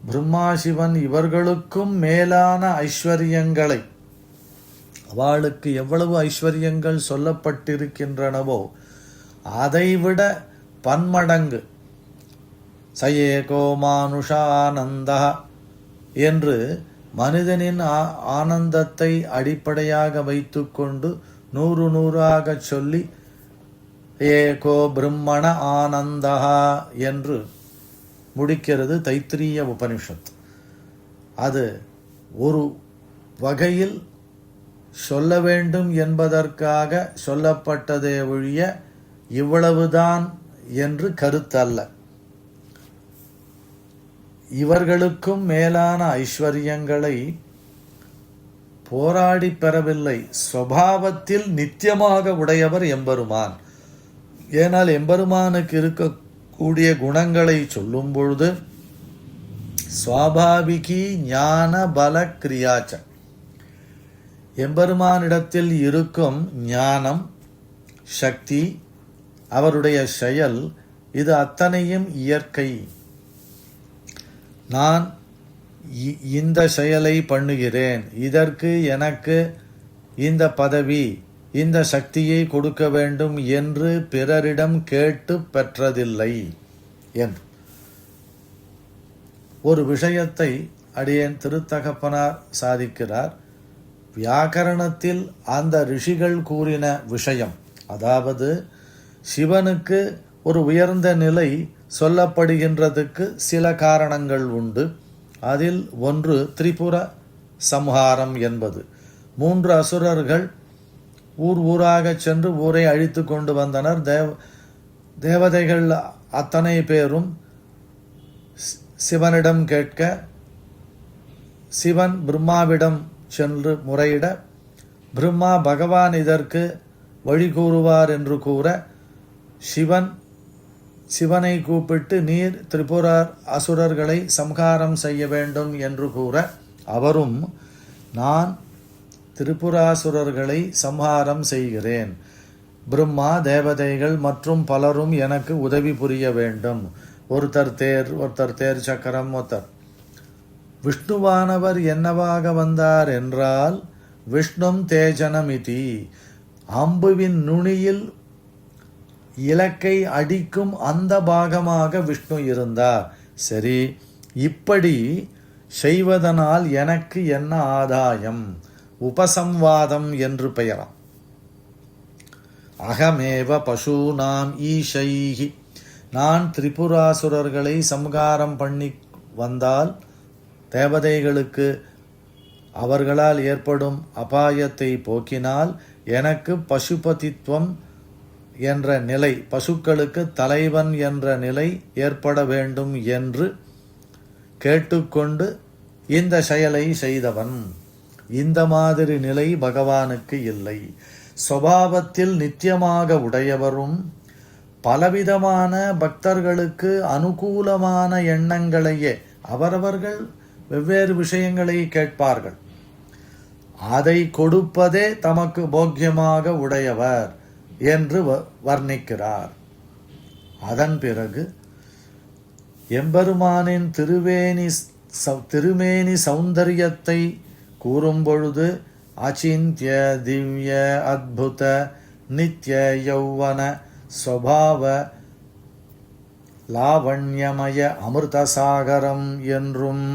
பிரம்மா சிவன் இவர்களுக்கும் மேலான ஐஸ்வர்யங்களை, அவளுக்கு எவ்வளவு ஐஸ்வர்யங்கள் சொல்லப்பட்டிருக்கின்றனவோ அதைவிட பன்மடங்கு சயேகோ மானுஷா ஆனந்த என்று மனிதனின் ஆனந்தத்தை அடிப்படையாக வைத்துக்கொண்டு 100 சொல்லி ஏகோ பிரம்மண ஆனந்தா என்று முடிக்கிறது தைத்திரிய உபனிஷத். அது ஒரு வகையில் சொல்ல வேண்டும் என்பதற்காக சொல்லப்பட்டதே ஒழிய இவ்வளவுதான் என்று கருத்தல்ல. இவர்களுக்கும் மேலான ஐஸ்வர்யங்களை போராடி பெறவில்லை, ஸ்வபாவத்தில் நித்தியமாக உடையவர் எம்பெருமான். ஏனால் எம்பெருமானுக்கு இருக்கக்கூடிய குணங்களை சொல்லும் பொழுது ஸ்வாபாவிகி ஞான பல கிரியாச்ச, எம்பெருமானிடத்தில் இருக்கும் ஞானம், சக்தி, அவருடைய செயல், இது அத்தனையும் இயற்கை. நான் இந்த செயலை பண்ணுகிறேன், இதற்கு எனக்கு இந்த பதவி, இந்த சக்தியை கொடுக்க வேண்டும் என்று பிறரிடம் கேட்டு பெற்றதில்லை என்று ஒரு விஷயத்தை அடியேன் திருத்தகப்பனார் சாதிக்கிறார். வியாக்கரணத்தில் அந்த ரிஷிகள் கூறின விஷயம், அதாவது சிவனுக்கு ஒரு உயர்ந்த நிலை சொல்லப்படுகின்றதுக்கு சில காரணங்கள் உண்டு. அதில் ஒன்று திரிபுர சம்ஹாரம் என்பது. 3 அசுரர்கள் ஊராக சென்று ஊரை அழித்து கொண்டு வந்தனர். தேவதைகள் அத்தனை பேரும் சிவனிடம் கேட்க, சிவன் பிரம்மாவிடம் சென்று முறையிட, பிரம்மா பகவான் இதற்கு வழி கூறுவார் என்று கூற, சிவனை கூப்பிட்டு நீர் திரிபுர அசுரர்களை சம்ஹாரம் செய்ய வேண்டும் என்று கூற, அவரும் நான் திரிபுராசுரர்களை சம்ஹாரம் செய்கிறேன், பிரம்மா, தேவதைகள் மற்றும் பலரும் எனக்கு உதவி புரிய வேண்டும். ஒருத்தர் தேர் சக்கரம், ஒருத்தர். விஷ்ணுவானவர் என்னவாக வந்தார் என்றால் விஷ்ணும் தேஜனமிதி, அம்புவின் நுனியில் இலக்கை அடிக்கும் அந்த பாகமாக விஷ்ணு இருந்தார். சரி, இப்படி செய்வதனால் எனக்கு என்ன ஆதாயம்? உபசம்வாதம் என்று பெயராம். அகமேவ பசூனாம் ஈஷைஹி, நான் திரிபுராசுரர்களை சம்ஹாரம் பண்ணி வந்தால் தேவதைகளுக்கு அவர்களால் ஏற்படும் அபாயத்தை போக்கினால் எனக்கு பசுபதித்துவம் என்ற நிலை, பசுக்களுக்கு தலைவன் என்ற நிலை ஏற்பட வேண்டும் என்று கேட்டுக்கொண்டு இந்த செயலை செய்தவன். இந்த மாதிரி நிலை பகவானுக்கு இல்லை. சுபாவத்தில் நித்தியமாக உடையவரும் பலவிதமான பக்தர்களுக்கு அனுகூலமான எண்ணங்களையே, அவரவர்கள் வெவ்வேறு விஷயங்களை கேட்பார்கள், அதை கொடுப்பதே தமக்கு போக்கியமாக உடையவர் என்று வர்ணிக்கிறார். அதன் பிறகு எம்பெருமானின் திருமேனி சௌந்தரியத்தை கூறும்பொழுது அச்சிந்திய திவ்ய அத்புத நித்ய யௌவன ஸ்வபாவ லாவண்யமய அமிர்தசாகரம் என்றும்,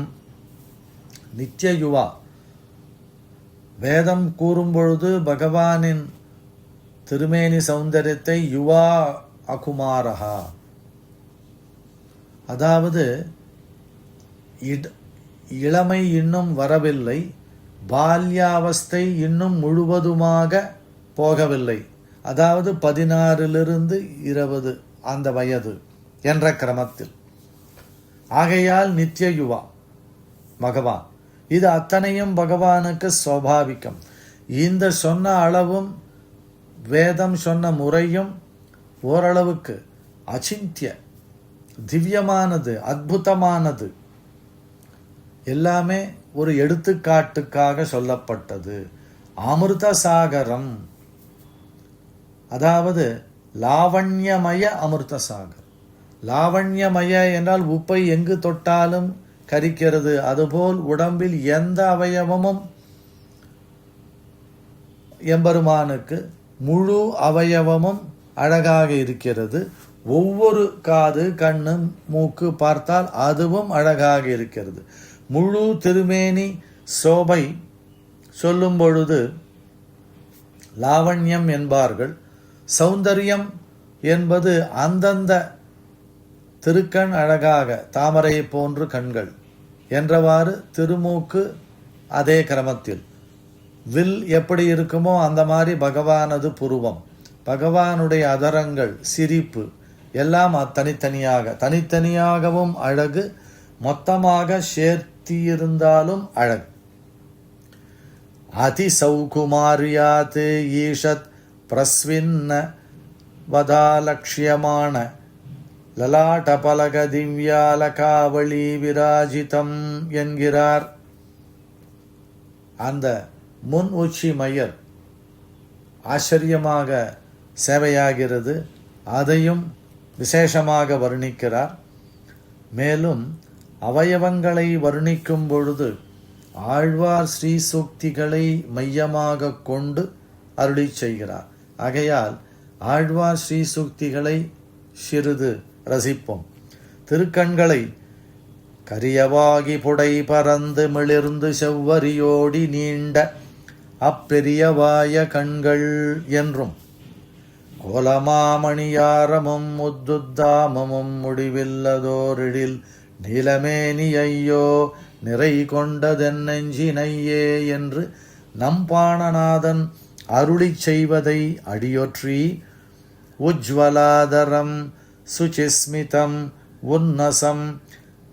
நித்யயுவா வேதம் கூறும்பொழுது பகவானின் திருமேனி சௌந்தரியத்தை யுவா அகுமாரஹா, அதாவது இளமை இன்னும் வரவில்லை, பால்யாவஸ்தை இன்னும் முழுவதுமாக போகவில்லை, அதாவது 16 20 அந்த வயது என்ற கிரமத்தில். ஆகையால் நித்திய யுவா பகவான். இது அத்தனையும் பகவானுக்கு சுவாபாவிகம். இந்த சொன்ன அளவும் வேதம் சொன்ன முறையும் ஓரளவுக்கு அச்சிந்திய திவ்யமானது, அற்புதமானது, எல்லாமே ஒரு எடுத்துக்காட்டுக்காக சொல்லப்பட்டது. அமிர்த சாகரம், அதாவது லாவண்யமய அமிர்த சாகர். லாவண்யமய என்றால் உப்பை எங்கு தொட்டாலும் கரிக்கிறது, அதுபோல் உடம்பில் எந்த அவயவமும் எம்பெருமானுக்கு முழு அவயவமும் அழகாக இருக்கிறது. ஒவ்வொரு காது, கண்ணு, மூக்கு பார்த்தால் அதுவும் அழகாக இருக்கிறது. முழு திருமேனி சோபை சொல்லும் பொழுது லாவண்யம் என்பார்கள். சௌந்தரியம் என்பது அந்தந்த திருக்கண் அழகாக தாமரை போன்று கண்கள் என்றவாறு, திருமூக்கு அதே கிரமத்தில், வில் எப்படி இருக்குமோ அந்த மாதிரி பகவானது புருவம், பகவானுடைய அதரங்கள், சிரிப்பு எல்லாம் தனித்தனியாகவும் அழகு, மொத்தமாக சேர்த்தியிருந்தாலும் அழகு. அதி சௌகுமாரியாத் ஈஷத் பிரஸ்வின்ன வதாலக்ஷ்யமான லலாட்டபலக திவ்யாலகாவளி விராஜிதம் என்கிறார். அந்த முன் உச்சி மயர் ஆச்சரியமாக சேவையாகிறது, அதையும் விசேஷமாக வர்ணிக்கிறார். மேலும் அவயவங்களை வர்ணிக்கும் பொழுது ஆழ்வார் ஸ்ரீ சூக்திகளை மையமாக கொண்டு அருளி செய்கிறார். ஆகையால் ஆழ்வார் ஸ்ரீ சூக்திகளை சிறிது ரசிப்போம். திருக்கண்களை கரியவாகி புடை பறந்து மிளிர்ந்து செவ்வரியோடி நீண்ட அப்பெரியவாய கண்கள் என்றும், கோலமாமணியாரமும் முத்துத்தாமமும் முடிவில்லதோரிடில் நீலமேனி ஐயோ நிறை கொண்டதென்னெஞ்சினையே என்று நம்பாணநாதன் அருளி செய்வதை அடியொற்றி, உஜ்வலாதரம் சுசிஸ்மிதம் உன்னசம்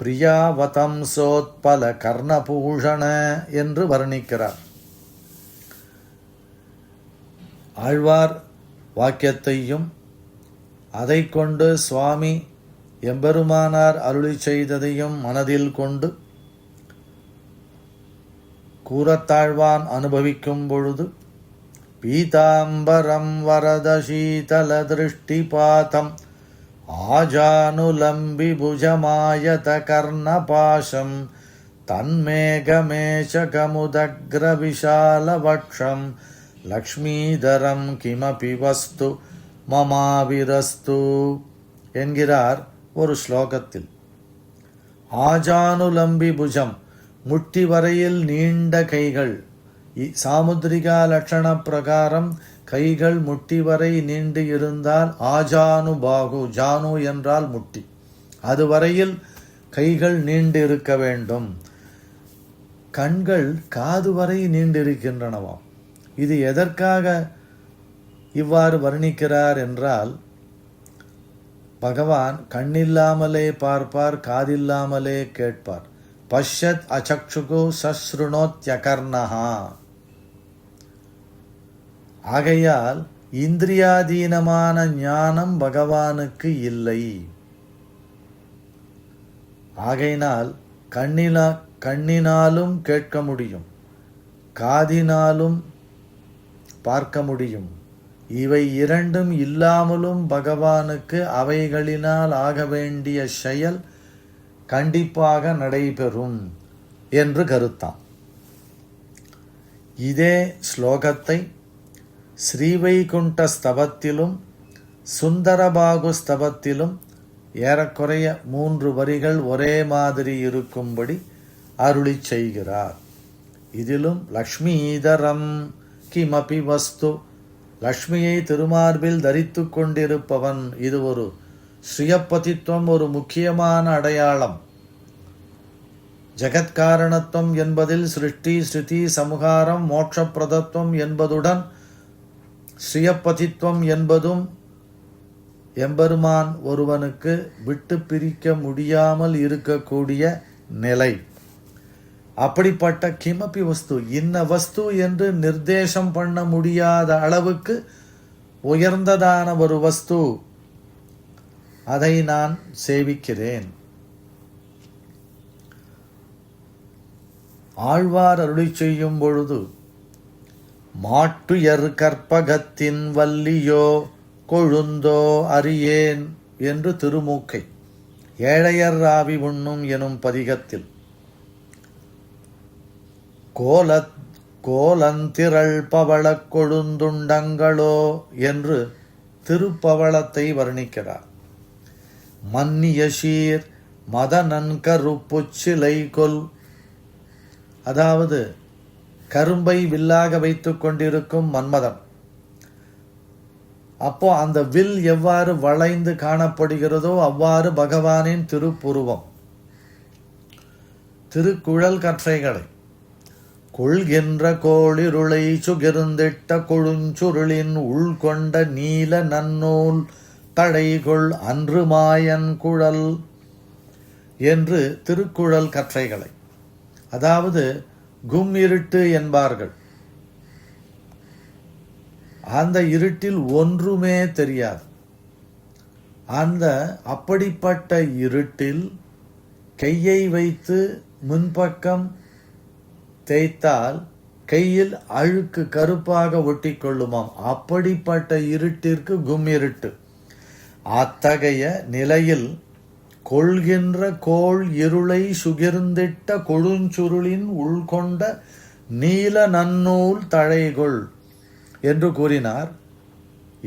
பிரியாவதம் சோத்பல கர்ணபூஷண என்று வர்ணிக்கிறார். ஆழ்வார் வாக்கியத்தையும் அதை கொண்டு சுவாமி எம்பெருமானார் அருளி செய்ததையும் மனதில் கொண்டு கூறத்தாழ்வான் அனுபவிக்கும் பொழுது, பீதாம்பரம் வரத சீதல திருஷ்டிபாதம் ஆஜானுலம்பி புஜமாயத கர்ணபாசம் தன்மேகமேஷகமுதக்ர விஷாலவக்ஷம் லக்ஷ்மீதரம் கிமபி வஸ்து மமாவிரஸ்து என்கிறார் ஒரு ஸ்லோகத்தில். ஆஜானுலம்பி புஜம், முட்டி வரையில் நீண்ட கைகள். சாமுத்ரிகா லட்சண பிரகாரம் கைகள் முட்டி வரை நீண்டு இருந்தால் ஆஜானு பாகு, ஜானு என்றால் முட்டி, அதுவரையில் கைகள் நீண்டு இருக்க வேண்டும். கண்கள் காது வரை நீண்டிருக்கின்றனவாம். இது எதற்காக இவ்வாறு வர்ணிக்கிறார் என்றால், பகவான் கண்ணில்லாமலே பார்ப்பார், காதில்லாமலே கேட்பார். பஷ்யத் அசக்ஷுகு சஸ்ருணோத்யகர்ணஹா. ஆகையால் இந்திரியாதீனமான ஞானம் பகவானுக்கு இல்லை. ஆகையினால் கண்ணினாலும் கேட்க முடியும், காதினாலும் பார்க்க முடியும். இவை இரண்டும் இல்லாமலும் பகவானுக்கு அவைகளினால் ஆக வேண்டிய செயல் கண்டிப்பாக நடைபெறும் என்று கருத்தாம். இதே ஸ்லோகத்தை ஸ்ரீவைகுண்ட ஸ்தவத்திலும் சுந்தரபாகு ஸ்தவத்திலும் ஏறக்குறைய 3 வரிகள் ஒரே மாதிரி இருக்கும்படி அருளி செய்கிறார். இதிலும் லக்ஷ்மீதரம் கிமபி வஸ்து, லக்ஷ்மியை திருமார்பில் தரித்து கொண்டிருப்பவன், இது ஒரு ஸ்ரீயப்பதித்துவம், ஒரு முக்கியமான அடையாளம். ஜெகத்காரணத்துவம் என்பதில் சிருஷ்டி ஸ்ருதி சமுகாரம் மோட்சப்பிரதத்துவம் என்பதுடன் ஸ்ரீயப்பதித்துவம் என்பதும் எம்பெருமான் ஒருவனுக்கு விட்டு பிரிக்க முடியாமல் இருக்கக்கூடிய நிலை. அப்படிப்பட்ட கிமபி வஸ்து, இன்ன வஸ்து என்று நிர்தேசம் பண்ண முடியாத அளவுக்கு உயர்ந்ததான ஒரு வஸ்து, அதை நான் சேவிக்கிறேன். ஆழ்வார் அருளி செய்யும் பொழுது, மாட்டுயர் கற்பகத்தின் வல்லியோ கொழுந்தோ அறியேன் என்று திருமூக்கை ஏழையர் ஆவி உண்ணும் எனும் பதிகத்தில் கோலந்திரள் பவளக் கொழுந்துண்டங்களோ என்று திருப்பவளத்தை வர்ணிக்கிறார். மன்னிய சீர் மதனன் கருப்புச்சிலை கொல், அதாவது கரும்பை வில்லாக வைத்துக் கொண்டிருக்கும் மன்மதன். அப்போ அந்த வில் எவ்வாறு வளைந்து காணப்படுகிறதோ அவ்வாறு பகவானின் திருப்புருவம். திருக்குழல் கற்றைகளை கொள்கின்ற கோளிருளை சுகிர்ந்திட்ட கொழுஞ்சுருளின் உள்கொண்ட நீல நன்னூல் தடைகொள் அன்று மாயன் குழல் என்று திருக்குழல் கற்றைகளை, அதாவது கும் இருட்டு என்பார்கள். அந்த இருட்டில் ஒன்றுமே தெரியாது. அப்படிப்பட்ட இருட்டில் கையை வைத்து முன்பக்கம் தேய்த்தால் கையில் அழுக்கு கருப்பாக ஒட்டி கொள்ளுமாம். அப்படிப்பட்ட இருட்டிற்கு கும் இருட்டு. அத்தகைய நிலையில் கொள்கின்ற கோள் இருளை சுகிர்ந்திட்ட கொழுஞ்சுருளின் உள்கொண்ட நீல நன்னூல் தழைகொள் என்று கூறினார்.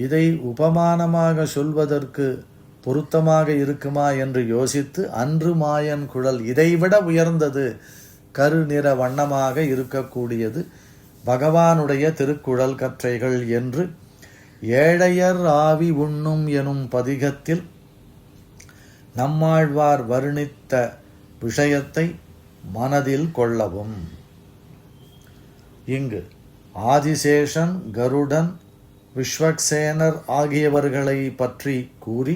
இதை உபமானமாக சொல்வதற்கு பொருத்தமாக இருக்குமா என்று யோசித்து, அன்று மாயன் குழல், இதைவிட உயர்ந்தது, கருநிற வண்ணமாக இருக்கக்கூடியது பகவானுடைய திருக்குழல் கற்றைகள் என்று ஏழையர் ஆவி உண்ணும் எனும் பதிகத்தில் நம்மாழ்வார் வர்ணித்த விஷயத்தை மனதில் கொள்ளவும். இங்கு ஆதிசேஷன், கருடன், விஸ்வக்சேனர் ஆகியவர்களை பற்றி கூறி,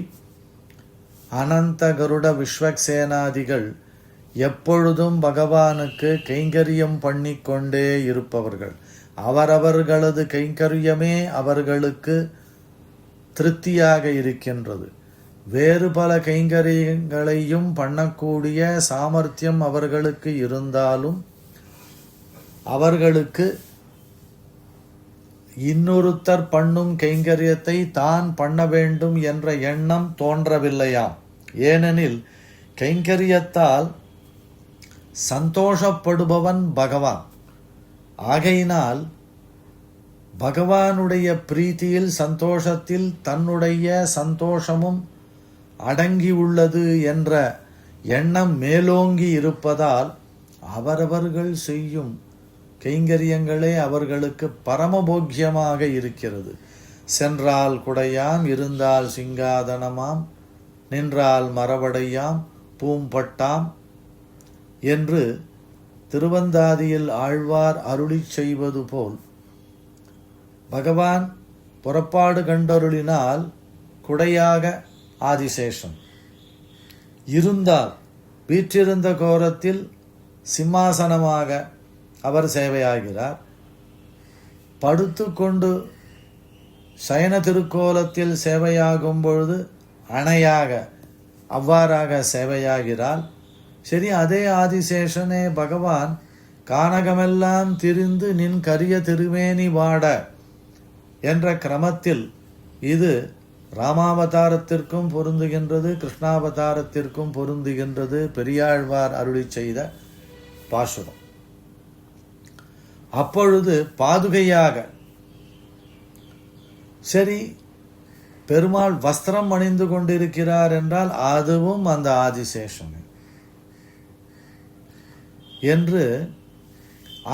அனந்த கருட விஸ்வக்சேனாதிகள் எப்பொழுதும் பகவானுக்கு கைங்கரியம் பண்ணிக்கொண்டே இருப்பவர்கள். அவரவர்களது கைங்கரியமே அவர்களுக்கு திருப்தியாக இருக்கின்றது. வேறு பல கைங்கரியங்களையும் பண்ணக்கூடிய சாமர்த்தியம் அவர்களுக்கு இருந்தாலும் அவர்களுக்கு இன்னொருத்தர் பண்ணும் கைங்கரியத்தை தான் பண்ண வேண்டும் என்ற எண்ணம் தோன்றவில்லையாம். ஏனெனில் கைங்கரியத்தால் சந்தோஷப்படுபவன் பகவான். ஆகையினால் பகவானுடைய பிரீத்தியில், சந்தோஷத்தில் தன்னுடைய சந்தோஷமும் அடங்கி உள்ளது என்ற எண்ணம் மேலோங்கி இருப்பதால் அவரவர்கள் செய்யும் கைங்கரியங்களே அவர்களுக்கு பரமபோக்கியமாக இருக்கிறது. சென்றால் குடையாம், இருந்தால் சிங்காதனமாம், நின்றால் மரவடையாம், பூம்பட்டாம் என்று திருவந்தாதியில் ஆழ்வார் அருளிச் செய்வது போல் பகவான் புறப்பாடு கண்டருளினால் குடையாக ஆதிசேஷன், இருந்தால் வீற்றிருந்த கோலத்தில் சிம்மாசனமாக அவர் சேவையாகிறார், படுத்து கொண்டு சயன திருக்கோலத்தில் சேவையாகும் பொழுது அணையாக அவ்வாறாக சேவையாகிறாள். சரி, அதே ஆதிசேஷனே பகவான் கானகமெல்லாம் திரிந்து நின் கரிய திருமேனி வாட என்ற கிரமத்தில் இது ராமாவதாரத்திற்கும் பொருந்துகின்றது, கிருஷ்ணாவதாரத்திற்கும் பொருந்துகின்றது. பெரியாழ்வார் அருளி செய்த பாசுரம். அப்பொழுது பாதுகையாக சரி, பெருமாள் வஸ்திரம் அணிந்து கொண்டிருக்கிறார் என்றால் அதுவும் அந்த ஆதிசேஷன் என்று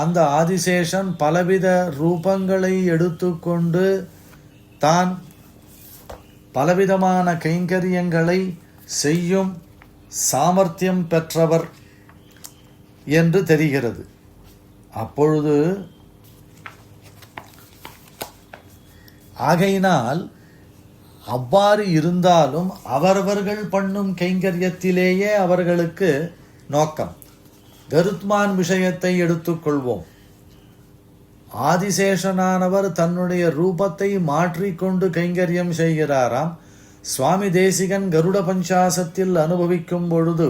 அந்த ஆதிசேஷன் பலவித ரூபங்களை எடுத்துக்கொண்டு தான் பலவிதமான கைங்கரியங்களை செய்யும் சாமர்த்தியம் பெற்றவர் என்று தெரிகிறது. அப்பொழுது ஆகையினால் அவ்வாறு இருந்தாலும் அவரவர்கள் பண்ணும் கைங்கரியத்திலேயே அவர்களுக்கு நோக்கம். கருத்மான் விஷயத்தை எடுத்துக்கொள்வோம். ஆதிசேஷனானவர் தன்னுடைய ரூபத்தை மாற்றிக்கொண்டு கைங்கரியம் செய்கிறாராம். சுவாமி தேசிகன் கருட பஞ்சாசத்தில் அனுபவிக்கும் பொழுது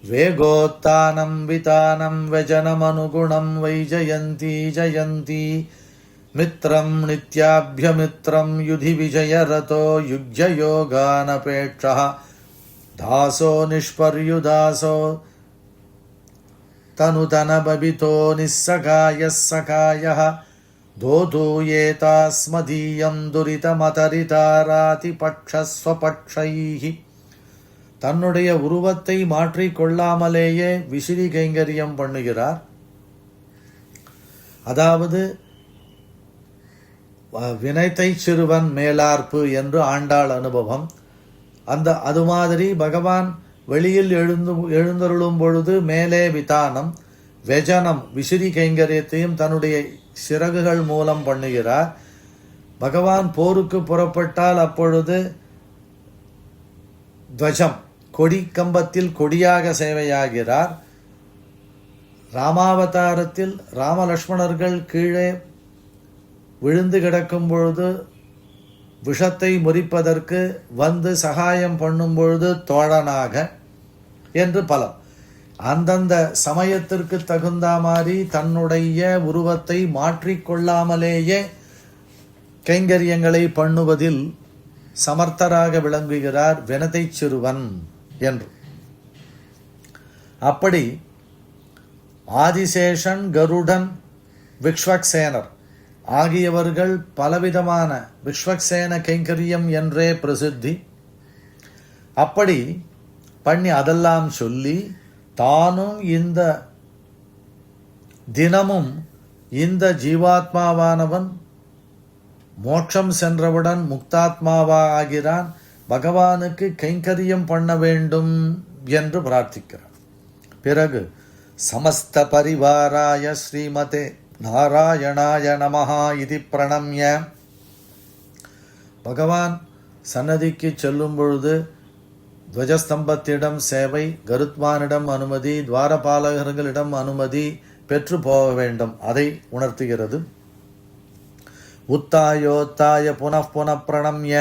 வேகோத்தானம் விதானம் வெஜனமனுகுணம் வைஜயந்தி ஜயந்தி மித்ரம் நித்யாபியமித்ரம் யுதி விஜயரதோ யுக்ஜயோகானபேட்சா தாசோ நிஷ்பர்யுதாசோ தனுதனபபிதோ நிஸ்ஸகாயஸ் சகாயः தோதூயேதாஸ்மதீயம் துரிதமதரிதாராதி பட்சஸ்வபட்சைஹி. தன்னுடைய உருவத்தை மாற்றிக்கொள்ளாமலேயே விசிறி கைங்கரியம் பண்ணுகிறார். அதாவது வினைத்தை சிறுவன் மேலார்ப்பு என்று ஆண்டாள் அனுபவம். அது மாதிரி பகவான் வெளியில் எழுந்தருளும் பொழுது மேலே விதானம், வெஜனம் விசிறி கைங்கரியத்தையும் தன்னுடைய சிறகுகள் மூலம் பண்ணுகிறார். பகவான் போருக்கு புறப்பட்டால் அப்பொழுது துவஜம் கொடி கம்பத்தில் கொடியாக சேவையாகிறார். ராமாவதாரத்தில் ராமலக்ஷ்மணர்கள் கீழே விழுந்து கிடக்கும் பொழுது விஷத்தை முறிப்பதற்கு வந்து சகாயம் பண்ணும் பொழுது தோழனாக என்று பலம். அந்தந்த சமயத்திற்கு தகுந்த மாதிரி தன்னுடைய உருவத்தை மாற்றிக்கொள்ளாமலேயே கைங்கரியங்களை பண்ணுவதில் சமர்த்தராக விளங்குகிறார் வினதை சிறுவன் என்று. அப்படி ஆதிசேஷன், கருடன், விக்ஷ்வக்சேனர் ஆகியவர்கள் பலவிதமான விஸ்வக்சேன கைங்கரியம் என்றே பிரசித்தி. அப்படி பண்ணி அதெல்லாம் சொல்லி தானும் இந்த தினமும் இந்த ஜீவாத்மாவானவன் மோட்சம் சென்றவுடன் முக்தாத்மாவாகிறான், பகவானுக்கு கைங்கரியம் பண்ண வேண்டும் என்று பிரார்த்திக்கிறார். பிறகு சமஸ்த பரிவாராய ஸ்ரீமதே நாராயணாய நமஹா இதி பிரணம்ய. பகவான் சன்னதிக்கு செல்லும் பொழுது துவஜஸ்தம்பத்திடம் சேவை, கருத்மானிடம் அனுமதி, துவாரபாலகர்களிடம் அனுமதி பெற்று போக வேண்டும். அதை உணர்த்துகிறது. உத்தாயோத்தாய புனః பிரணம்ய,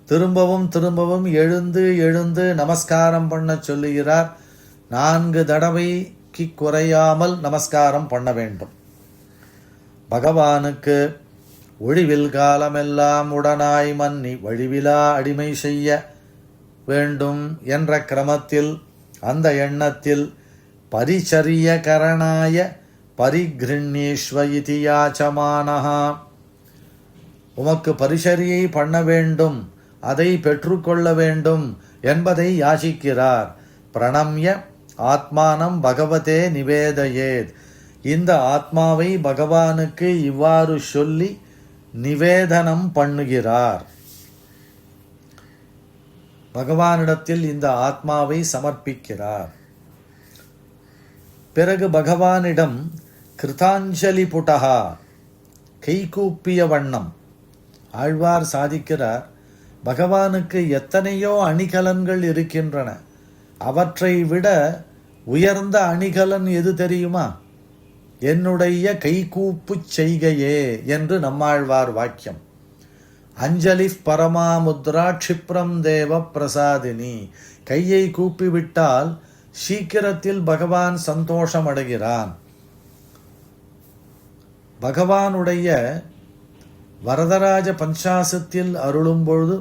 திரும்பவும் திரும்பவும் எழுந்து எழுந்து நமஸ்காரம் பண்ண சொல்லுகிறார். 4 தடவைக்கு குறையாமல் நமஸ்காரம் பண்ண வேண்டும். பகவானுக்கு ஒழிவில் காலமெல்லாம் உடனாய் மன்னி வழிவிலா அடிமை செய்ய வேண்டும் என்ற கிரமத்தில் அந்த எண்ணத்தில் பரிச்சரிய கரணாய பரிகிருண்ணீஸ்வ இதி யாச்சமானஹா, உமக்கு பரிசரியை பண்ண வேண்டும், அதை பெற்றுக்கொள்ள வேண்டும் என்பதை யாசிக்கிறார். பிரணம்ய ஆத்மானம் பகவதே நிவேதயேத். இந்த ஆத்மாவை பகவானுக்கு இவ்வாறு சொல்லி நிவேதனம் பண்ணுகிறார். பகவானிடத்தில் இந்த ஆத்மாவை சமர்ப்பிக்கிறார். பிறகு பகவானிடம் கிருதாஞ்சலி புட்டகா, கைகூப்பிய வண்ணம். ஆழ்வார் சாதிக்கிறார், பகவானுக்கு எத்தனையோ அணிகலன்கள் இருக்கின்றன. அவற்றை விட உயர்ந்த அணிகலன் எது தெரியுமா? என்னுடைய கைகூப்பு செய்கையே என்று நம்மாழ்வார் வாக்கியம். அஞ்சலி பரமாமுத்ரா க்ஷிப்ரம் தேவ பிரசாதினி. கையை கூப்பிவிட்டால் சீக்கிரத்தில் பகவான் சந்தோஷம் அடைகிறான். பகவானுடைய வரதராஜ பஞ்சாசத்தில் அருளும் பொழுது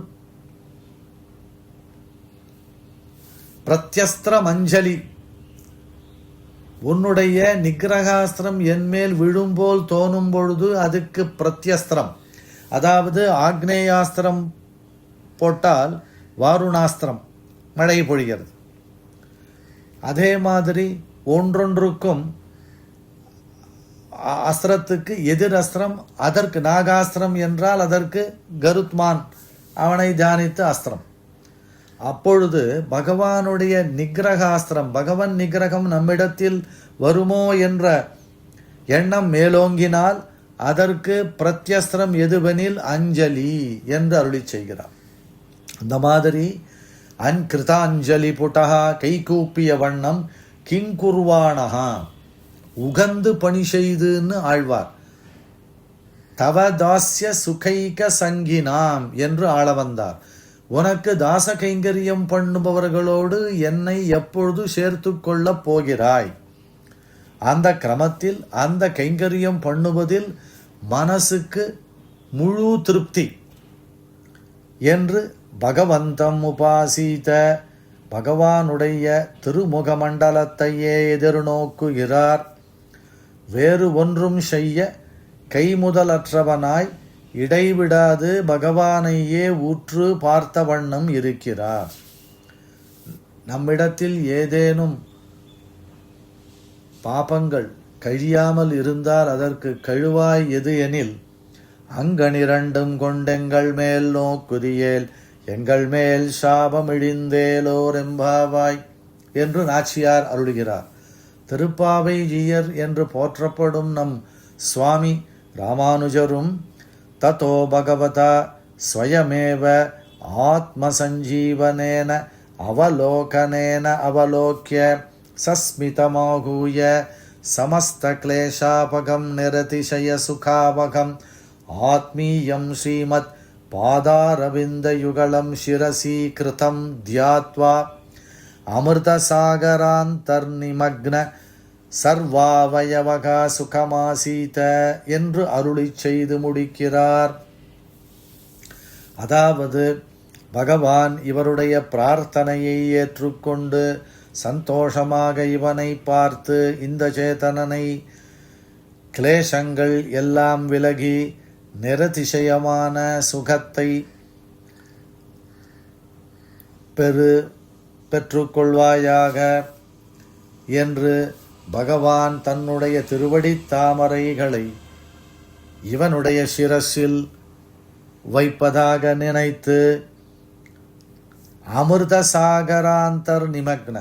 பிரத்யஸ்திரம் அஞ்சலி, உன்னுடைய நிகிரகாஸ்திரம் என்மேல் விழும்போல் தோணும் பொழுது அதுக்கு பிரத்யஸ்திரம், அதாவது ஆக்னேயாஸ்திரம் போட்டால் வாருணாஸ்திரம் மழை பொழிகிறது. அதே மாதிரி ஒன்றொன்றுக்கும் அஸ்திரத்துக்கு எதிர் அஸ்திரம், அதற்கு நாகாஸ்திரம் என்றால் அதற்கு கருத்மான், அவனை தியானித்து அஸ்திரம். அப்பொழுது பகவானுடைய நிகிரகாஸ்திரம், பகவன் நிகிரகம் நம்மிடத்தில் வருமோ என்ற எண்ணம் மேலோங்கினால் அதற்கு பிரத்யஸ்திரம் எதுவெனில் அஞ்சலி என்று அருளி செய்கிறார். அந்த மாதிரி அன்கிருதாஞ்சலி புட்டகா, கைகூப்பிய வண்ணம், கிங்குர்வாணகா, உகந்து பணி செய்துன்னு ஆழ்வார். தவ தாஸ்ய சுகைக சங்கினாம் என்று ஆள வந்தார். உனக்கு தாச கைங்கரியம் பண்ணுபவர்களோடு என்னை எப்பொழுது சேர்த்து கொள்ளப் போகிறாய்? அந்த கிரமத்தில் அந்த கைங்கரியம் பண்ணுவதில் மனசுக்கு முழு திருப்தி என்று பகவந்தம் உபாசித்த, பகவானுடைய திருமுக மண்டலத்தையே எதிர்நோக்குகிறார். வேறு ஒன்றும் செய்ய கைமுதலற்றவனாய் இடைவிடாது பகவானையே ஊற்று பார்த்த வண்ணம் இருக்கிறார். நம்மிடத்தில் ஏதேனும் பாபங்கள் கழியாமல் இருந்தால் அதற்கு கழுவாய் எது எனில், அங்கனிரண்டும் கொண்டெங்கள் மேல் நோக்குதியேல், எங்கள் மேல் சாபம் இழிந்தேலோர் எம்பாவாய் என்று நாச்சியார் அருளுகிறார். திருப்பாவை ஜீயர் என்று போற்றப்படும் நம் சுவாமி ராமானுஜரும் ததோ பகவதா ஸ்வயமேவ ஆத்மசஞ்சீவனேன அவலோகனேன அவலோக்ய சஸ்மிதமாகூய சமஸ்த கிளேஷாபகம் நிரதிசய சுகாவகம் ஆத்மீயம் ஸ்ரீமத் பாதாரவிந்தயுகலம் சிரசி கிருதம் தியாத்வா அமிர்தசாகராந்தர்நிமக்ன சர்வாவயவகா சுகமாசீத என்று அருளி செய்து முடிக்கிறார். அதாவது பகவான் இவருடைய பிரார்த்தனையை ஏற்றுக்கொண்டு சந்தோஷமாக இவனை பார்த்து இந்த சேதனனை கிளேசங்கள் எல்லாம் விலகி நிரதிசயமான சுகத்தை பெற்றுக்கொள்வாயாக என்று பகவான் தன்னுடைய திருவடித் தாமரைகளை இவனுடைய சிரசில் வைப்பதாக நினைத்து அமிர்த சாகராந்தர் நிமக்ன,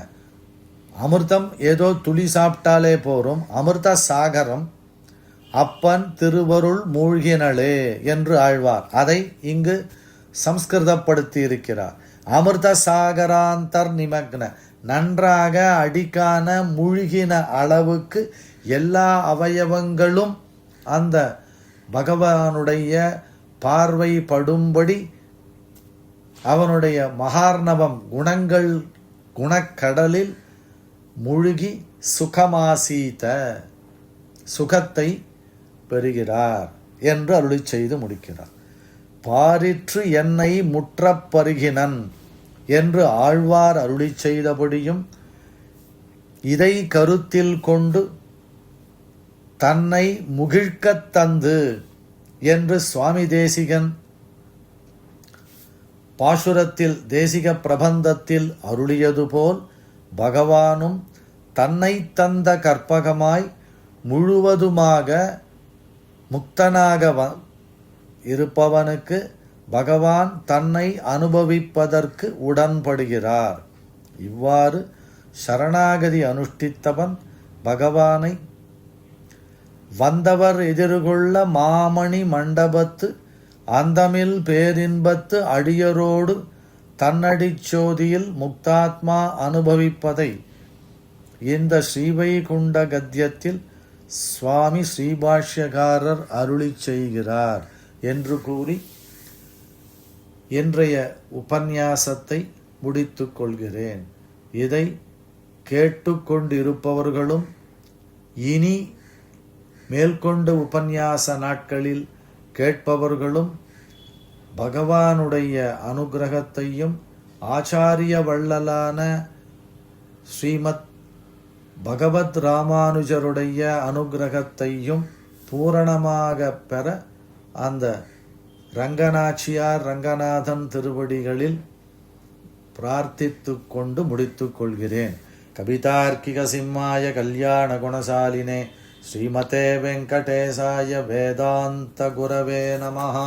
அமிர்தம் ஏதோ துளி சாப்பிட்டாலே போரும், அமிர்த சாகரம் அப்பன் திருவருள் மூழ்கினளே என்று ஆழ்வார் அதை இங்கு சம்ஸ்கிருதப்படுத்தி இருக்கிறார். அமிர்த சாகராந்தர் நிமக்ன, நன்றாக அடிக்கான மூழ்கின அளவுக்கு எல்லா அவயவங்களும் அந்த பகவானுடைய பார்வை படும்படி அவனுடைய மகார்ணவம் குணங்கள் குணக்கடலில் மூழ்கி சுகமாசீத, சுகத்தை பெறுகிறார் என்று அருளி செய்து முடிக்கிறார். பாரிற்று என்னை முற்றப் பருகினன் என்று ஆழ்வார் அருளி செய்தபடியும் இதை கருத்தில் கொண்டு தன்னை முகிழ்க்கத் தந்து என்று சுவாமி தேசிகன் பாசுரத்தில் தேசிக பிரபந்தத்தில் அருளியது போல் பகவானும் தன்னை தந்த கற்பகமாய் முழுவதுமாக முக்தனாக இருப்பவனுக்கு பகவான் தன்னை அனுபவிப்பதற்கு உடன்படுகிறார். இவ்வாறு சரணாகதி அனுஷ்டித்தவன் பகவானை வந்தவர் எதிர்கொள்ள மாமணி மண்டபத்து அந்தமில் பேரின்பத்து அடியரோடு தன்னடிச்சோதியில் முக்தாத்மா அனுபவிப்பதை இந்த ஸ்ரீவைகுண்ட கத்தியத்தில் சுவாமி ஸ்ரீபாஷ்யகாரர் அருளி செய்கிறார் என்று கூறி இன்றைய உபன்யாசத்தை முடித்துக் கொள்கிறேன். இதை கேட்டுக்கொண்டிருப்பவர்களும் இனி மேற்கொண்ட உபன்யாச நாட்களில் கேட்பவர்களும் பகவானுடைய அனுகிரகத்தையும் ஆச்சாரிய வள்ளலான ஸ்ரீமத் பகவத் ராமானுஜருடைய அனுகிரகத்தையும் பூரணமாக பெற அந்த ரங்கநாச்சியார் ரங்கநாதன் திருவடிகளில் பிரார்த்தித்து கொண்டு முடித்துக் கொள்கிறேன். கவிதார்க்கிக சிம்மாய கல்யாண குணசாலினே ஸ்ரீமதே வெங்கடேசாய வேதாந்த குரவே நமஹ.